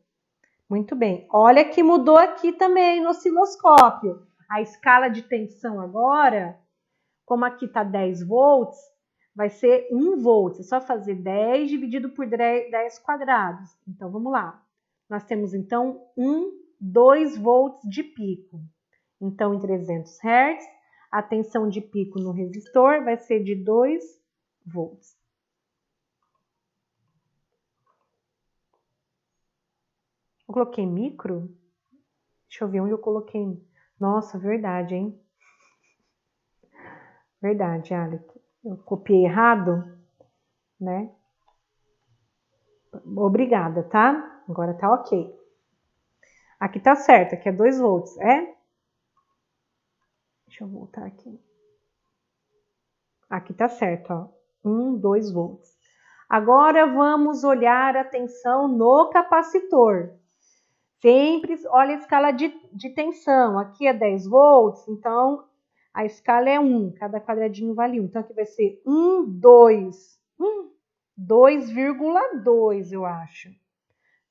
Muito bem. Olha que mudou aqui também no osciloscópio. A escala de tensão agora, como aqui está 10 volts, vai ser 1 volt. É só fazer 10 dividido por 10 quadrados. Então, vamos lá. Nós temos, então, 2 volts de pico. Então, em 300 Hz, a tensão de pico no resistor vai ser de 2 volts. Eu coloquei micro? Deixa eu ver onde eu coloquei. Nossa, verdade, hein? Verdade, Alec. Eu copiei errado, né? Obrigada, tá? Agora tá ok. Aqui tá certo, aqui é 2 volts, é? Deixa eu voltar aqui. Aqui tá certo, ó. 2 volts. Agora vamos olhar a tensão no capacitor. Sempre, olha a escala de tensão. Aqui é 10 volts, então a escala é 1. Cada quadradinho vale 1. Então aqui vai ser 2. 2,2, eu acho.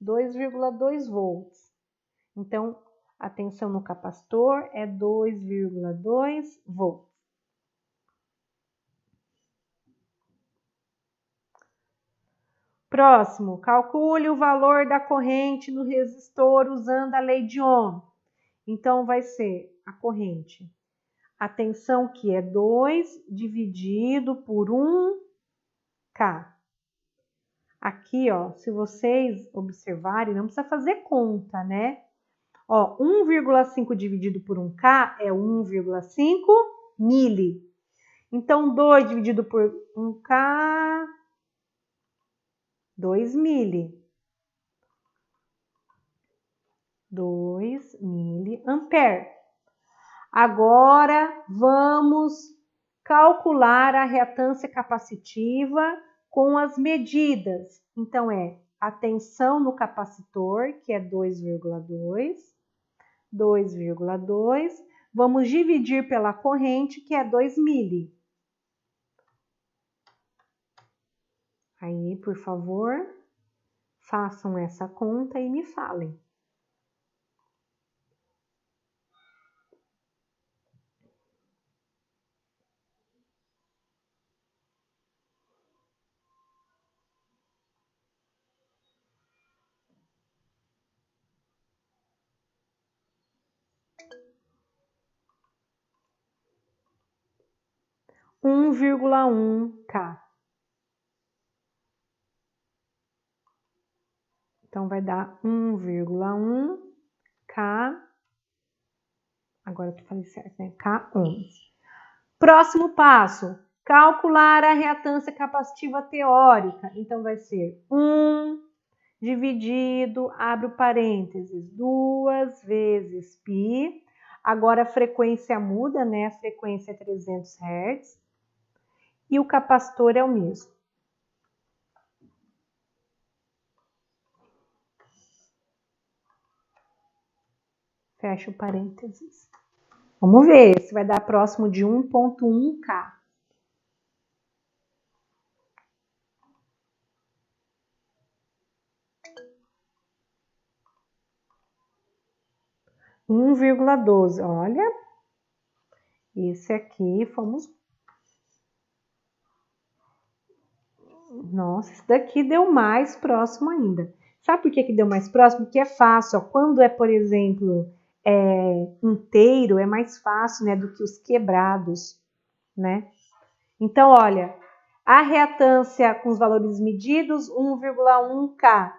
2,2 volts. Então, a tensão no capacitor é 2,2 volts. Próximo, calcule o valor da corrente no resistor usando a lei de Ohm. Então, vai ser a corrente. A tensão que é 2 dividido por 1K. Aqui, ó, se vocês observarem, não precisa fazer conta, né? Ó, 1,5 dividido por 1K é 1,5 mili. Então, 2 dividido por 1K, 2 mili. 2 miliampere. Agora, vamos calcular a reatância capacitiva com as medidas. Então, é a tensão no capacitor, que é 2,2. 2,2. Vamos dividir pela corrente, que é 2 mili. Aí, por favor, façam essa conta e me falem. 1,1K. Então, vai dar 1,1K. Agora eu falei certo, né? K11. Próximo passo. Calcular a reatância capacitiva teórica. Então, vai ser 1 dividido, abre o parênteses, 2 vezes π. Agora a frequência muda, né? A frequência é 300 Hz. E o capacitor é o mesmo. Fecha o parênteses. Vamos ver se vai dar próximo de 1,1K. – 1,12. Olha, esse aqui fomos... Nossa, esse daqui deu mais próximo ainda. Sabe por que deu mais próximo? Porque é fácil, ó. Quando é, por exemplo, inteiro, é mais fácil, né, do que os quebrados, né? Então, olha, a reatância com os valores medidos, 1,1K.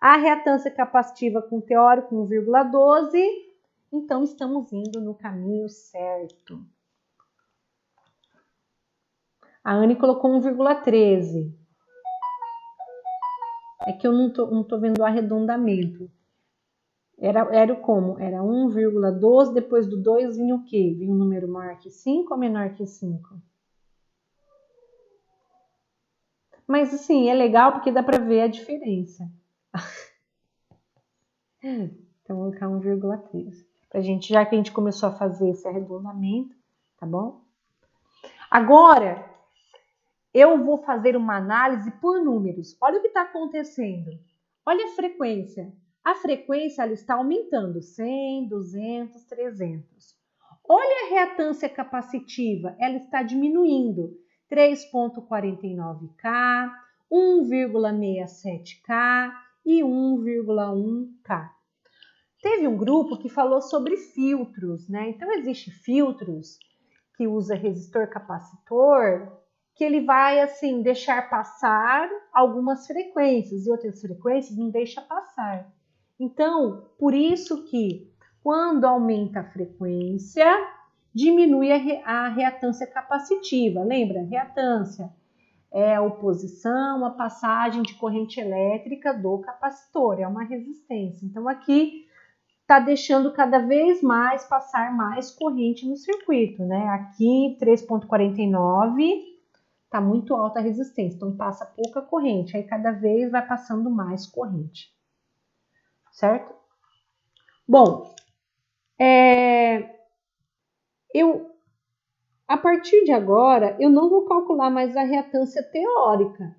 A reatância capacitiva com teórico, 1,12. Então, estamos indo no caminho certo. A Anne colocou 1,13. É que eu não tô vendo o arredondamento. Era como? Era 1,12, depois do 2 vinha o quê? Vinha um número maior que 5 ou menor que 5? Mas assim, é legal porque dá para ver a diferença. Então, vou colocar 1,13. Pra gente, já que a gente começou a fazer esse arredondamento, tá bom? Agora, eu vou fazer uma análise por números. Olha o que está acontecendo. Olha a frequência. A frequência ela está aumentando. 100, 200, 300. Olha a reatância capacitiva. Ela está diminuindo. 3,49K, 1,67K e 1,1K. Teve um grupo que falou sobre filtros, né? Então, existem filtros que usa resistor capacitor, que ele vai, assim, deixar passar algumas frequências e outras frequências não deixa passar. Então, por isso que quando aumenta a frequência, diminui a reatância capacitiva. Lembra? Reatância é a oposição, a passagem de corrente elétrica do capacitor, é uma resistência. Então, aqui está deixando cada vez mais passar mais corrente no circuito, né? Aqui 3,49 está muito alta a resistência, então passa pouca corrente, aí cada vez vai passando mais corrente, certo? Bom, a partir de agora, eu não vou calcular mais a reatância teórica.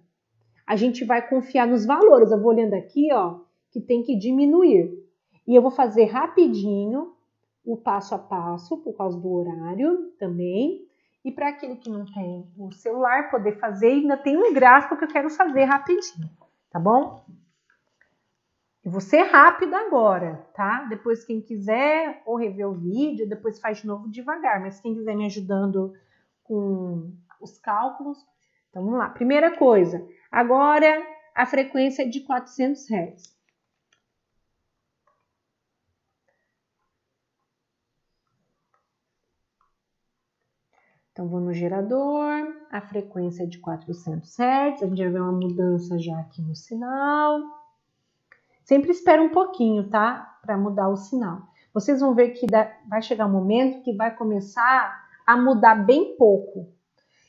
A gente vai confiar nos valores. Eu vou olhando aqui, ó, que tem que diminuir. E eu vou fazer rapidinho o passo a passo, por causa do horário também. E para aquele que não tem o celular poder fazer, ainda tem um gráfico que eu quero fazer rapidinho, tá bom? Eu vou ser rápida agora, tá? Depois quem quiser ou rever o vídeo, depois faz de novo devagar. Mas quem quiser me ajudando com os cálculos, então vamos lá. Primeira coisa, agora a frequência é de 400 Hz. Então, vou no gerador, a frequência é de 400 Hz, a gente vai ver uma mudança já aqui no sinal. Sempre espera um pouquinho, tá? Para mudar o sinal. Vocês vão ver que vai chegar um momento que vai começar a mudar bem pouco.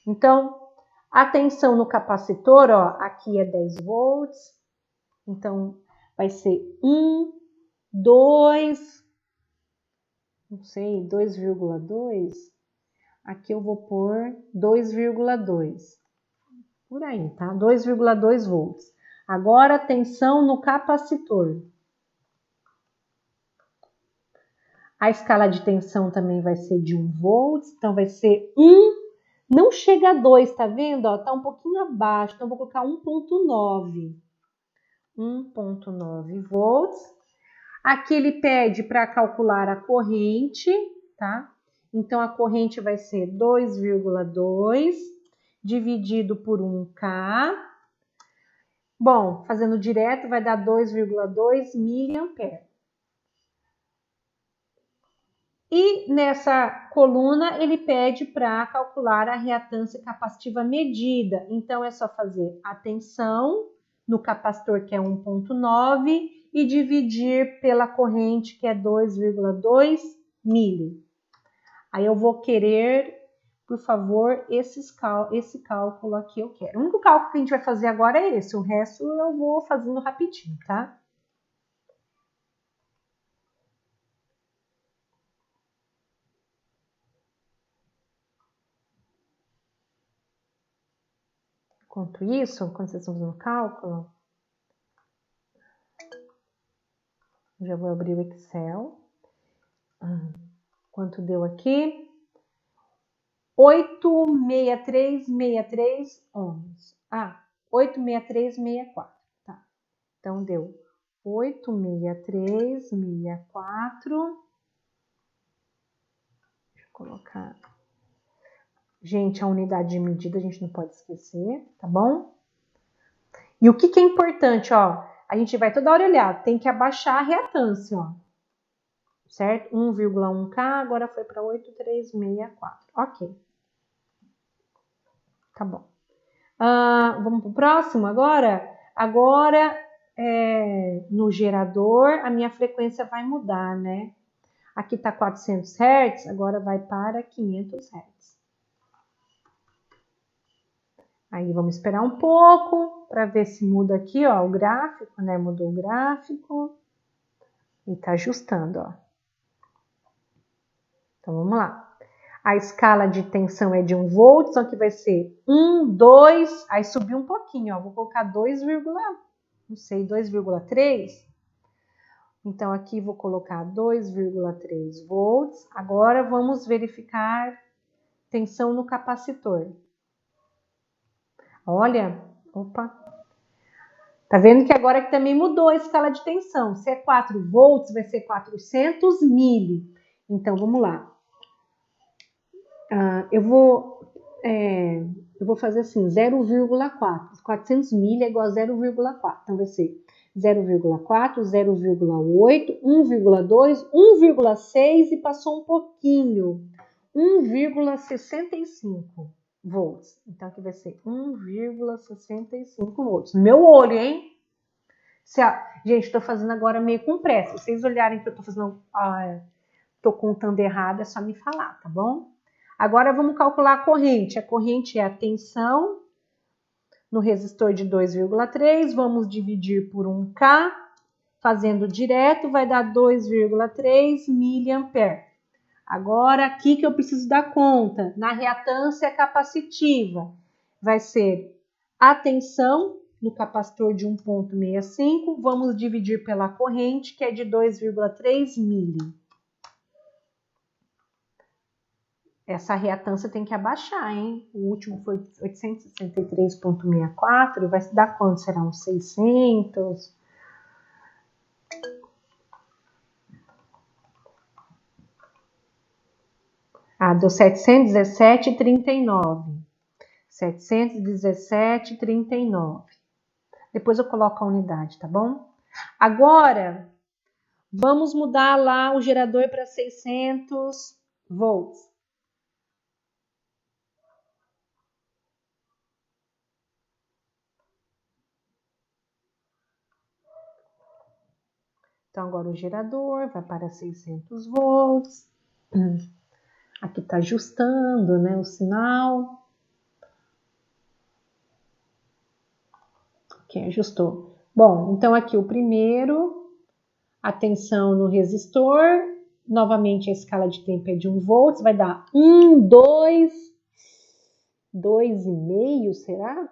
Então, atenção no capacitor, ó, aqui é 10 volts. Então, vai ser 1, 2, não sei, 2,2. Aqui eu vou pôr 2,2. Por aí, tá? 2,2 volts. Agora, atenção no capacitor. A escala de tensão também vai ser de 1 volts. Então, vai ser 1. Não chega a 2, tá vendo? Ó, tá um pouquinho abaixo. Então, eu vou colocar 1,9. 1,9 volts. Aqui ele pede para calcular a corrente, tá? Então, a corrente vai ser 2,2 dividido por 1K. Bom, fazendo direto, vai dar 2,2 miliampere. E nessa coluna, ele pede para calcular a reatância capacitiva medida. Então, é só fazer a tensão no capacitor, que é 1,9, e dividir pela corrente, que é 2,2 mili. Aí eu vou querer, por favor, esse cálculo aqui eu quero. O único cálculo que a gente vai fazer agora é esse, o resto eu vou fazendo rapidinho, tá? Enquanto isso, quando vocês estão fazendo o cálculo, já vou abrir o Excel. Quanto deu aqui? 86363 ohms. 86364. Tá. Então, deu 86364. Deixa eu colocar. Gente, a unidade de medida a gente não pode esquecer, tá bom? E o que é importante, ó? A gente vai toda hora olhar, tem que abaixar a reatância, ó. Certo? 1,1K, agora foi para 8,364. Ok. Tá bom. Vamos para o próximo agora? Agora, no gerador, a minha frequência vai mudar, né? Aqui tá 400 Hz, agora vai para 500 Hz. Aí vamos esperar um pouco para ver se muda aqui, ó, o gráfico, né? Mudou o gráfico e tá ajustando, ó. Então vamos lá. A escala de tensão é de 1 volt, então aqui vai ser 1, 2, aí subiu um pouquinho, ó. Vou colocar 2,3. Então aqui vou colocar 2,3 volts. Agora vamos verificar tensão no capacitor. Olha, opa. Tá vendo que agora que também mudou a escala de tensão. Se é 4 volts, vai ser 400 mili. Então, vamos lá. Eu vou fazer assim, 0,4. 400 mili é igual a 0,4. Então, vai ser 0,4, 0,8, 1,2, 1,6 e passou um pouquinho. 1,65 volts. Então, aqui vai ser 1,65 volts. No meu olho, hein? Gente, estou fazendo agora meio com pressa. Se vocês olharem que eu estou fazendo, estou contando errado, é só me falar, tá bom? Agora, vamos calcular a corrente. A corrente é a tensão no resistor de 2,3. Vamos dividir por 1K. Fazendo direto, vai dar 2,3 miliampere. Agora, aqui que eu preciso dar conta, na reatância capacitiva, vai ser a tensão no capacitor de 1,65, vamos dividir pela corrente, que é de 2,3 mili. Essa reatância tem que abaixar, hein? O último foi 863,64, vai se dar quanto? Será uns 600? Deu 717,39. 717,39. Depois eu coloco a unidade, tá bom? Agora, vamos mudar lá o gerador para 600 volts. Então, agora o gerador vai para 600 volts. Aqui está ajustando, né, o sinal. Ok, ajustou. Bom, então aqui o primeiro, a tensão no resistor. Novamente a escala de tempo é de 1 volts, vai dar 1, 2, 2,5, será?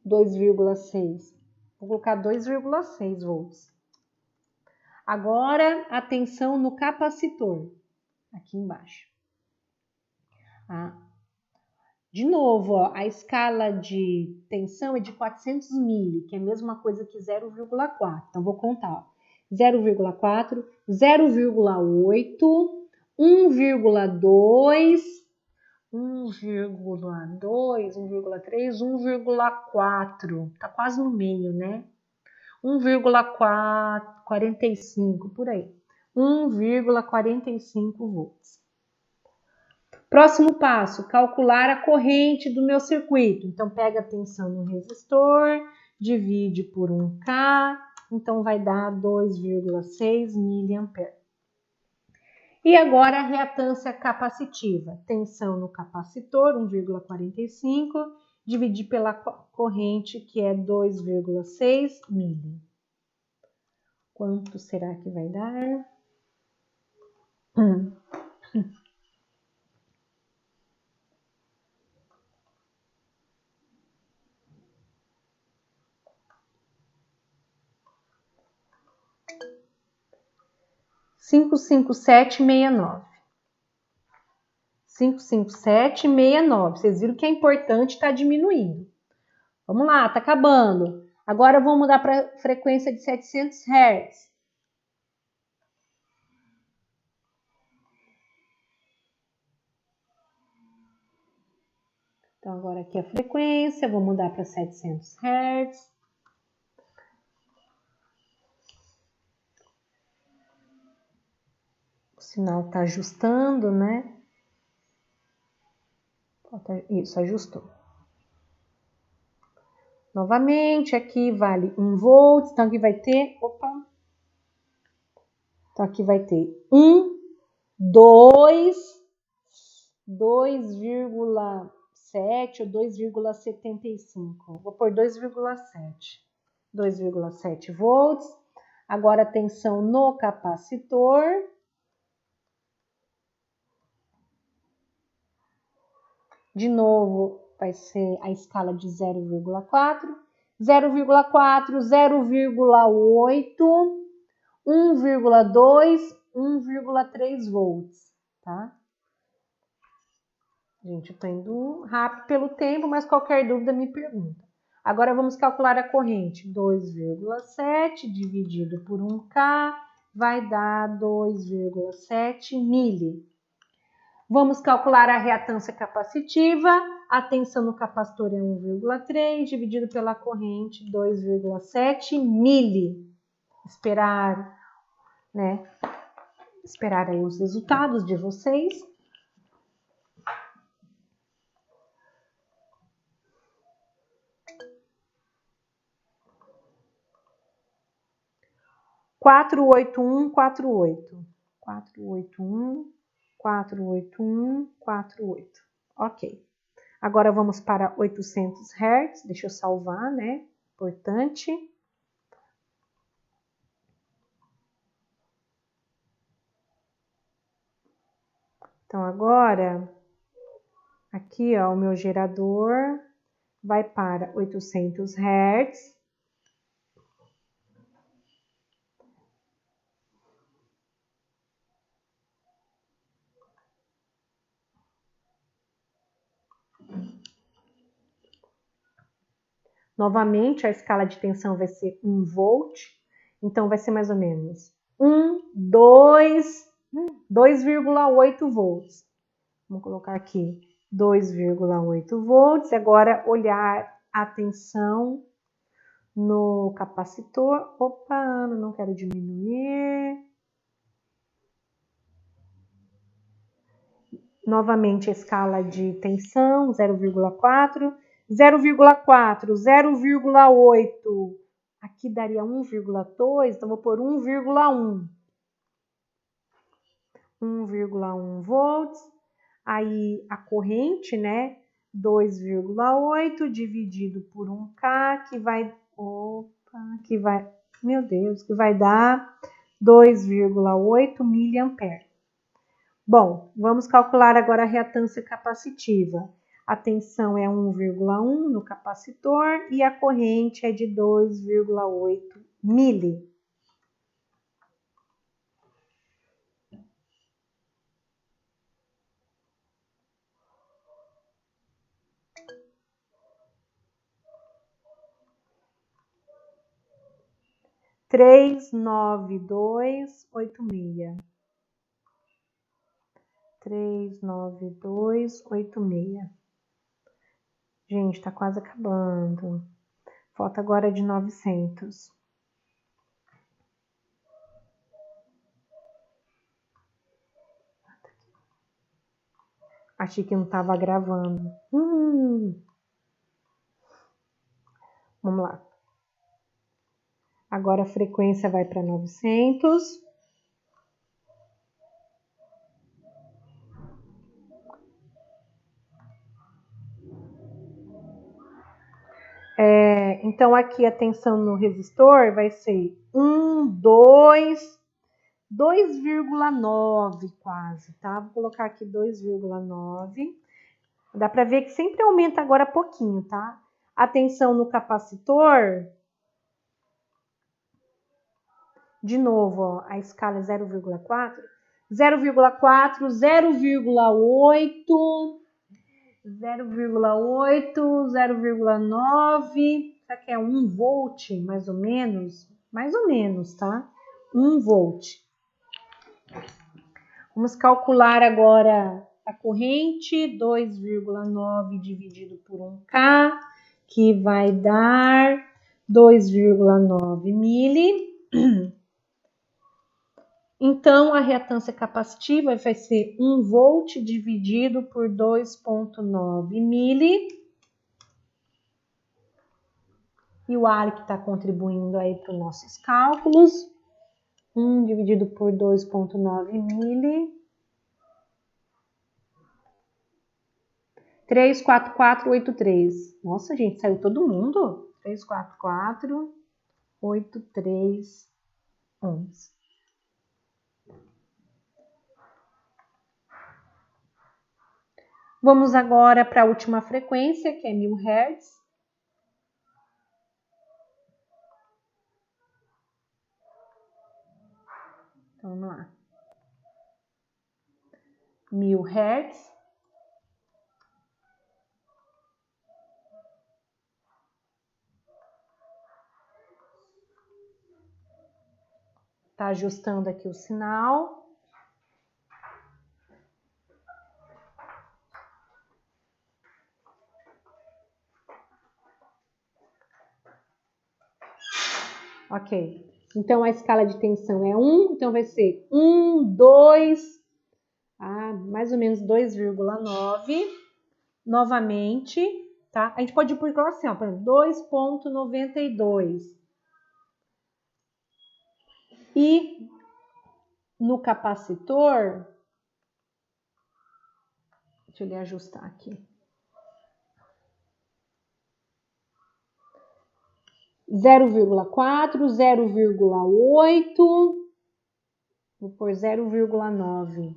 2,6. Vou colocar 2,6 volts. Agora, a tensão no capacitor, aqui embaixo. De novo, ó, a escala de tensão é de 400 mili, que é a mesma coisa que 0,4. Então, vou contar, ó. 0,4, 0,8, 1,2, 1,2, 1,3, 1,4. Tá quase no meio, né? 1,45 por aí. 1,45 volts. Próximo passo, calcular a corrente do meu circuito. Então, pega a tensão no resistor, divide por 1K, então vai dar 2,6 mA. E agora a reatância capacitiva. Tensão no capacitor, 1,45, dividir pela corrente, que é 2,6 mA. Quanto será que vai dar? 557,69. 557,69. Vocês viram que é importante estar diminuindo. Vamos lá, tá acabando. Agora vamos mudar para frequência de 700 Hz. Então, agora aqui a frequência, vou mudar para 700 Hz. O sinal está ajustando, né? Isso, ajustou. Novamente, aqui vale 1 volt, então aqui vai ter, então aqui vai ter 1, 2, 2,7 ou 2,75. Vou pôr 2,7. 2,7 volts. Agora a tensão no capacitor. De novo, vai ser a escala de 0,4, 0,4, 0,8, 1,2, 1,3 volts, tá? Gente, eu tô indo rápido pelo tempo, mas qualquer dúvida me pergunta. Agora vamos calcular a corrente. 2,7 dividido por 1K vai dar 2,7 mili. Vamos calcular a reatância capacitiva. A tensão no capacitor é 1,3 dividido pela corrente 2,7 mili. Esperar, né? Esperar aí os resultados de vocês. Quatro, 48148. Ok. Agora vamos para 800 Hz. Deixa eu salvar, né? Importante. Então, agora, aqui, ó, o meu gerador vai para 800 Hz. Novamente, a escala de tensão vai ser 1 volt. Então, vai ser mais ou menos 2,8 volts. Vamos colocar aqui 2,8 volts. Agora, olhar a tensão no capacitor. Opa, não quero diminuir. Novamente, a escala de tensão, 0,4. 0,4, 0,8. Aqui daria 1,2, então vou pôr 1,1. 1,1 volts. Aí a corrente, né? 2,8 dividido por 1K, que vai, meu Deus, que vai dar 2,8 mA. Bom, vamos calcular agora a reatância capacitiva. A tensão é 1,1 no capacitor e a corrente é de 2,8 mili. R$ 392,86. 39286. Gente, tá quase acabando. Falta agora de 900. Achei que não tava gravando. Vamos lá. Agora a frequência vai para 900. Então, aqui a tensão no resistor vai ser 2,9 quase, tá? Vou colocar aqui 2,9. Dá para ver que sempre aumenta agora pouquinho, tá? A tensão no capacitor, de novo, ó, a escala é 0,4, 0,4, 0,8, 0,8, 0,9, isso aqui é 1 volt, mais ou menos, tá? 1 volt. Vamos calcular agora a corrente, 2,9 dividido por 1K, que vai dar 2,9 mili. Então, a reatância capacitiva vai ser 1 volt dividido por 2,9 mili. E o Ali que está contribuindo aí para os nossos cálculos. 1 dividido por 2,9 mili. 34483. Nossa, gente, saiu todo mundo. 3448311. Vamos agora para a última frequência, que é 1000 Hz. Então, vamos lá. 1000 Hz. Tá ajustando aqui o sinal. Ok. Então, a escala de tensão é 1. Então, vai ser 1, 2, mais ou menos 2,9. Novamente, tá? A gente pode ir por assim, ó, por exemplo, 2,92. E no capacitor, deixa eu ajustar aqui. 0,4, 0,8, vou pôr 0,9.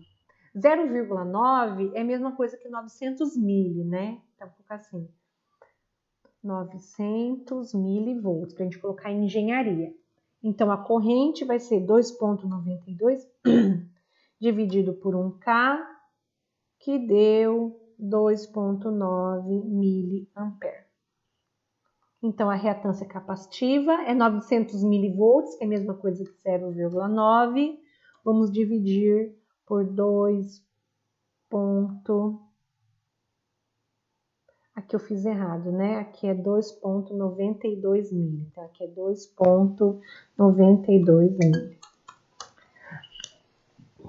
0,9 é a mesma coisa que 900 mili, né? Então, vou colocar assim, 900 milivolts, para a gente colocar em engenharia. Então, a corrente vai ser 2,92 dividido por 1K, que deu 2,9 miliampere. Então, a reatância capacitiva é 900 milivolts, que é a mesma coisa que 0,9. Vamos dividir por 2. Aqui eu fiz errado, né? Aqui é 2,92 mili. Então, aqui é 2,92 mili.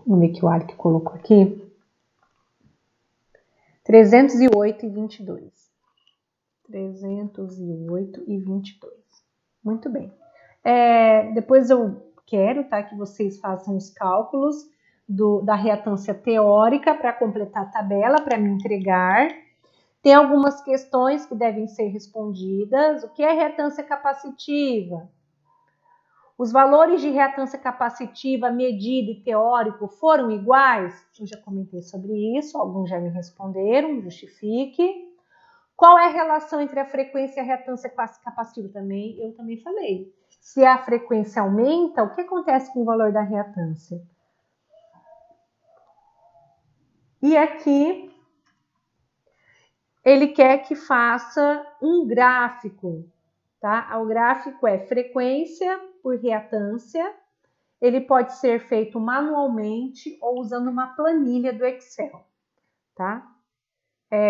Vamos ver que o Alec colocou aqui. 308,22. 308,22. Muito bem. Depois eu quero, tá, que vocês façam os cálculos da reatância teórica para completar a tabela, para me entregar. Tem algumas questões que devem ser respondidas. O que é reatância capacitiva? Os valores de reatância capacitiva, medida e teórico foram iguais? Eu já comentei sobre isso, alguns já me responderam, justifique. Qual é a relação entre a frequência e a reatância capacitiva? Eu também falei. Se a frequência aumenta, o que acontece com o valor da reatância? E aqui, ele quer que faça um gráfico, tá? O gráfico é frequência por reatância ele pode ser feito manualmente ou usando uma planilha do Excel, tá?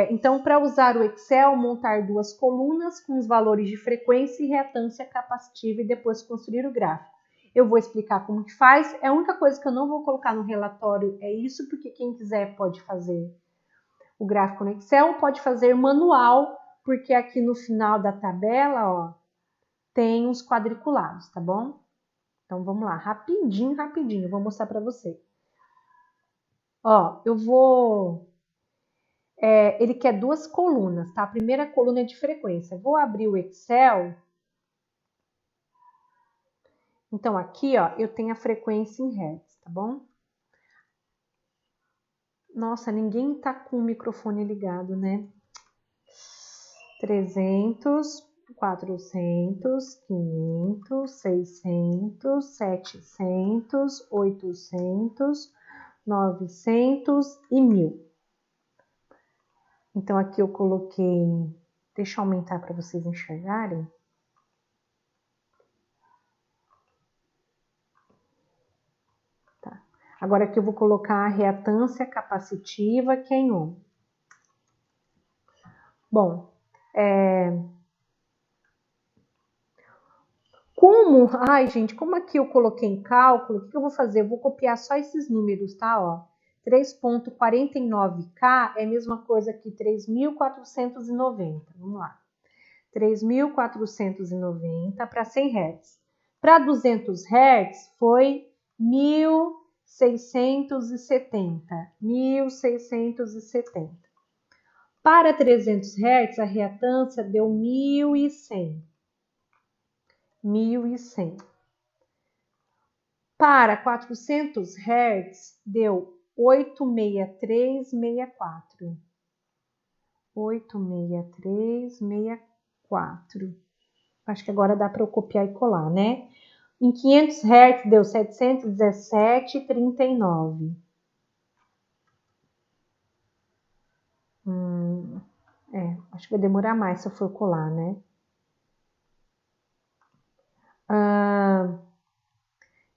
Então, para usar o Excel, montar duas colunas com os valores de frequência e reatância capacitiva e depois construir o gráfico. Eu vou explicar como que faz. A única coisa que eu não vou colocar no relatório é isso, porque quem quiser pode fazer o gráfico no Excel, pode fazer manual, porque aqui no final da tabela, ó, tem os quadriculados, tá bom? Então, vamos lá, rapidinho, vou mostrar para você. Ó, eu vou... ele quer duas colunas, tá? A primeira coluna é de frequência. Vou abrir o Excel. Então, aqui, ó, eu tenho a frequência em Hertz, tá bom? Nossa, ninguém tá com o microfone ligado, né? 300, 400, 500, 600, 700, 800, 900 e 1000. Então, aqui eu coloquei... Deixa eu aumentar para vocês enxergarem. Tá. Agora aqui eu vou colocar a reatância capacitiva, que é em ohm. Bom, Ai, gente, como aqui eu coloquei em cálculo, o que eu vou fazer? Eu vou copiar só esses números, tá? Ó, 3.49K é a mesma coisa que 3.490. Vamos lá. 3.490 para 100 Hz. Para 200 Hz foi 1.670. 1.670. Para 300 Hz, a reatância deu 1.100. 1.100. Para 400 Hz, deu 86364. 86364. Acho que agora dá para eu copiar e colar, né? Em 500 Hz, deu 717,39. Acho que vai demorar mais se eu for colar, né?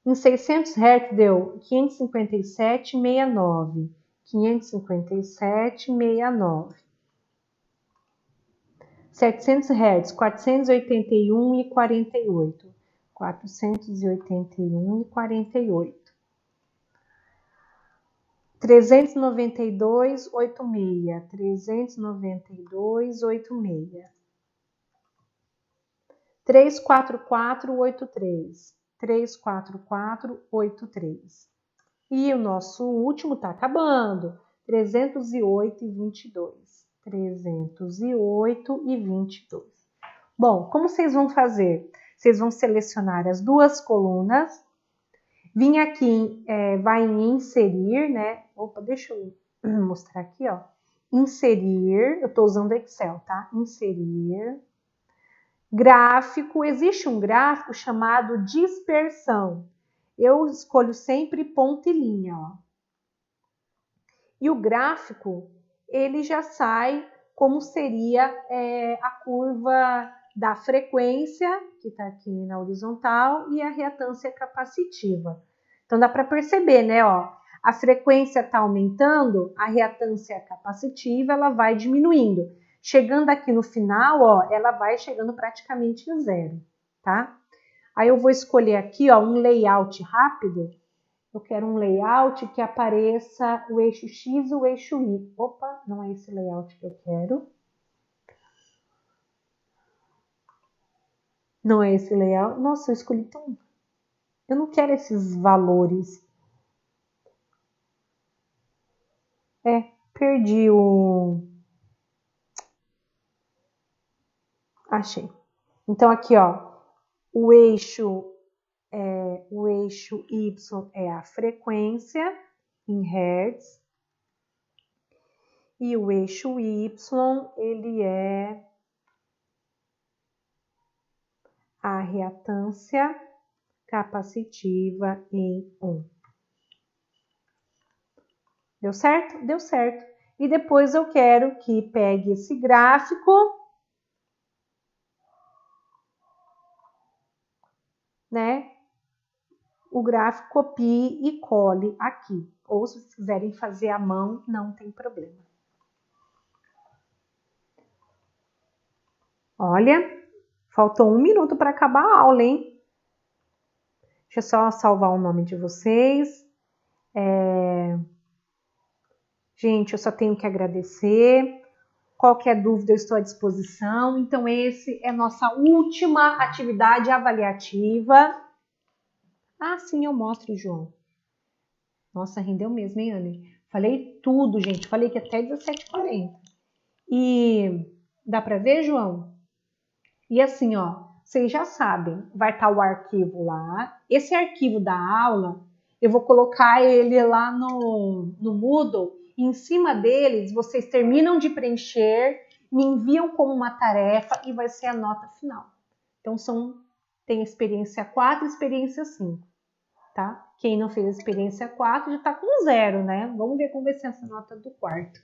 Em 600 Hz deu 557,69. 557,69. 700 Hz, 481,48. 481,48. 392,86. 392,86. 344,83. 344,83. E o nosso último está acabando. 308,22. 308,22. Bom, como vocês vão fazer? Vocês vão selecionar as duas colunas. Vim aqui, vai em inserir, né? Opa, deixa eu mostrar aqui, ó. Inserir, eu estou usando Excel, tá? Inserir. Gráfico, existe um gráfico chamado dispersão. Eu escolho sempre ponto e linha, ó. E o gráfico, ele já sai como seria a curva da frequência, que está aqui na horizontal, e a reatância capacitiva. Então, dá para perceber, né? Ó, a frequência está aumentando, a reatância capacitiva ela vai diminuindo. Chegando aqui no final, ó, ela vai chegando praticamente em zero, tá? Aí eu vou escolher aqui, ó, um layout rápido. Eu quero um layout que apareça o eixo X e o eixo Y. Opa, não é esse layout que eu quero. Não é esse layout. Nossa, eu escolhi tão... Eu não quero esses valores. Perdi o... Achei. Então, aqui, ó, o eixo Y é a frequência em Hertz. E o eixo Y, ele é a reatância capacitiva em ohm. Deu certo? Deu certo. E depois eu quero que pegue esse gráfico, né? o gráfico, copie e cole aqui. Ou se vocês quiserem fazer à mão, não tem problema. Olha, faltou 1 minuto para acabar a aula, hein? Deixa eu só salvar o nome de vocês. Gente, eu só tenho que agradecer. Qualquer dúvida, eu estou à disposição. Então, esse é nossa última atividade avaliativa. Ah, sim, eu mostro, João. Nossa, rendeu mesmo, hein, Anne? Falei tudo, gente. Falei que até 17h40. E dá para ver, João? E assim, ó, vocês já sabem, vai estar o arquivo lá. Esse arquivo da aula, eu vou colocar ele lá no Moodle. E em cima deles, vocês terminam de preencher, me enviam como uma tarefa e vai ser a nota final. Então, tem experiência 4 e experiência 5, tá? Quem não fez a experiência 4 já está com 0, né? Vamos ver como vai ser essa nota do quarto.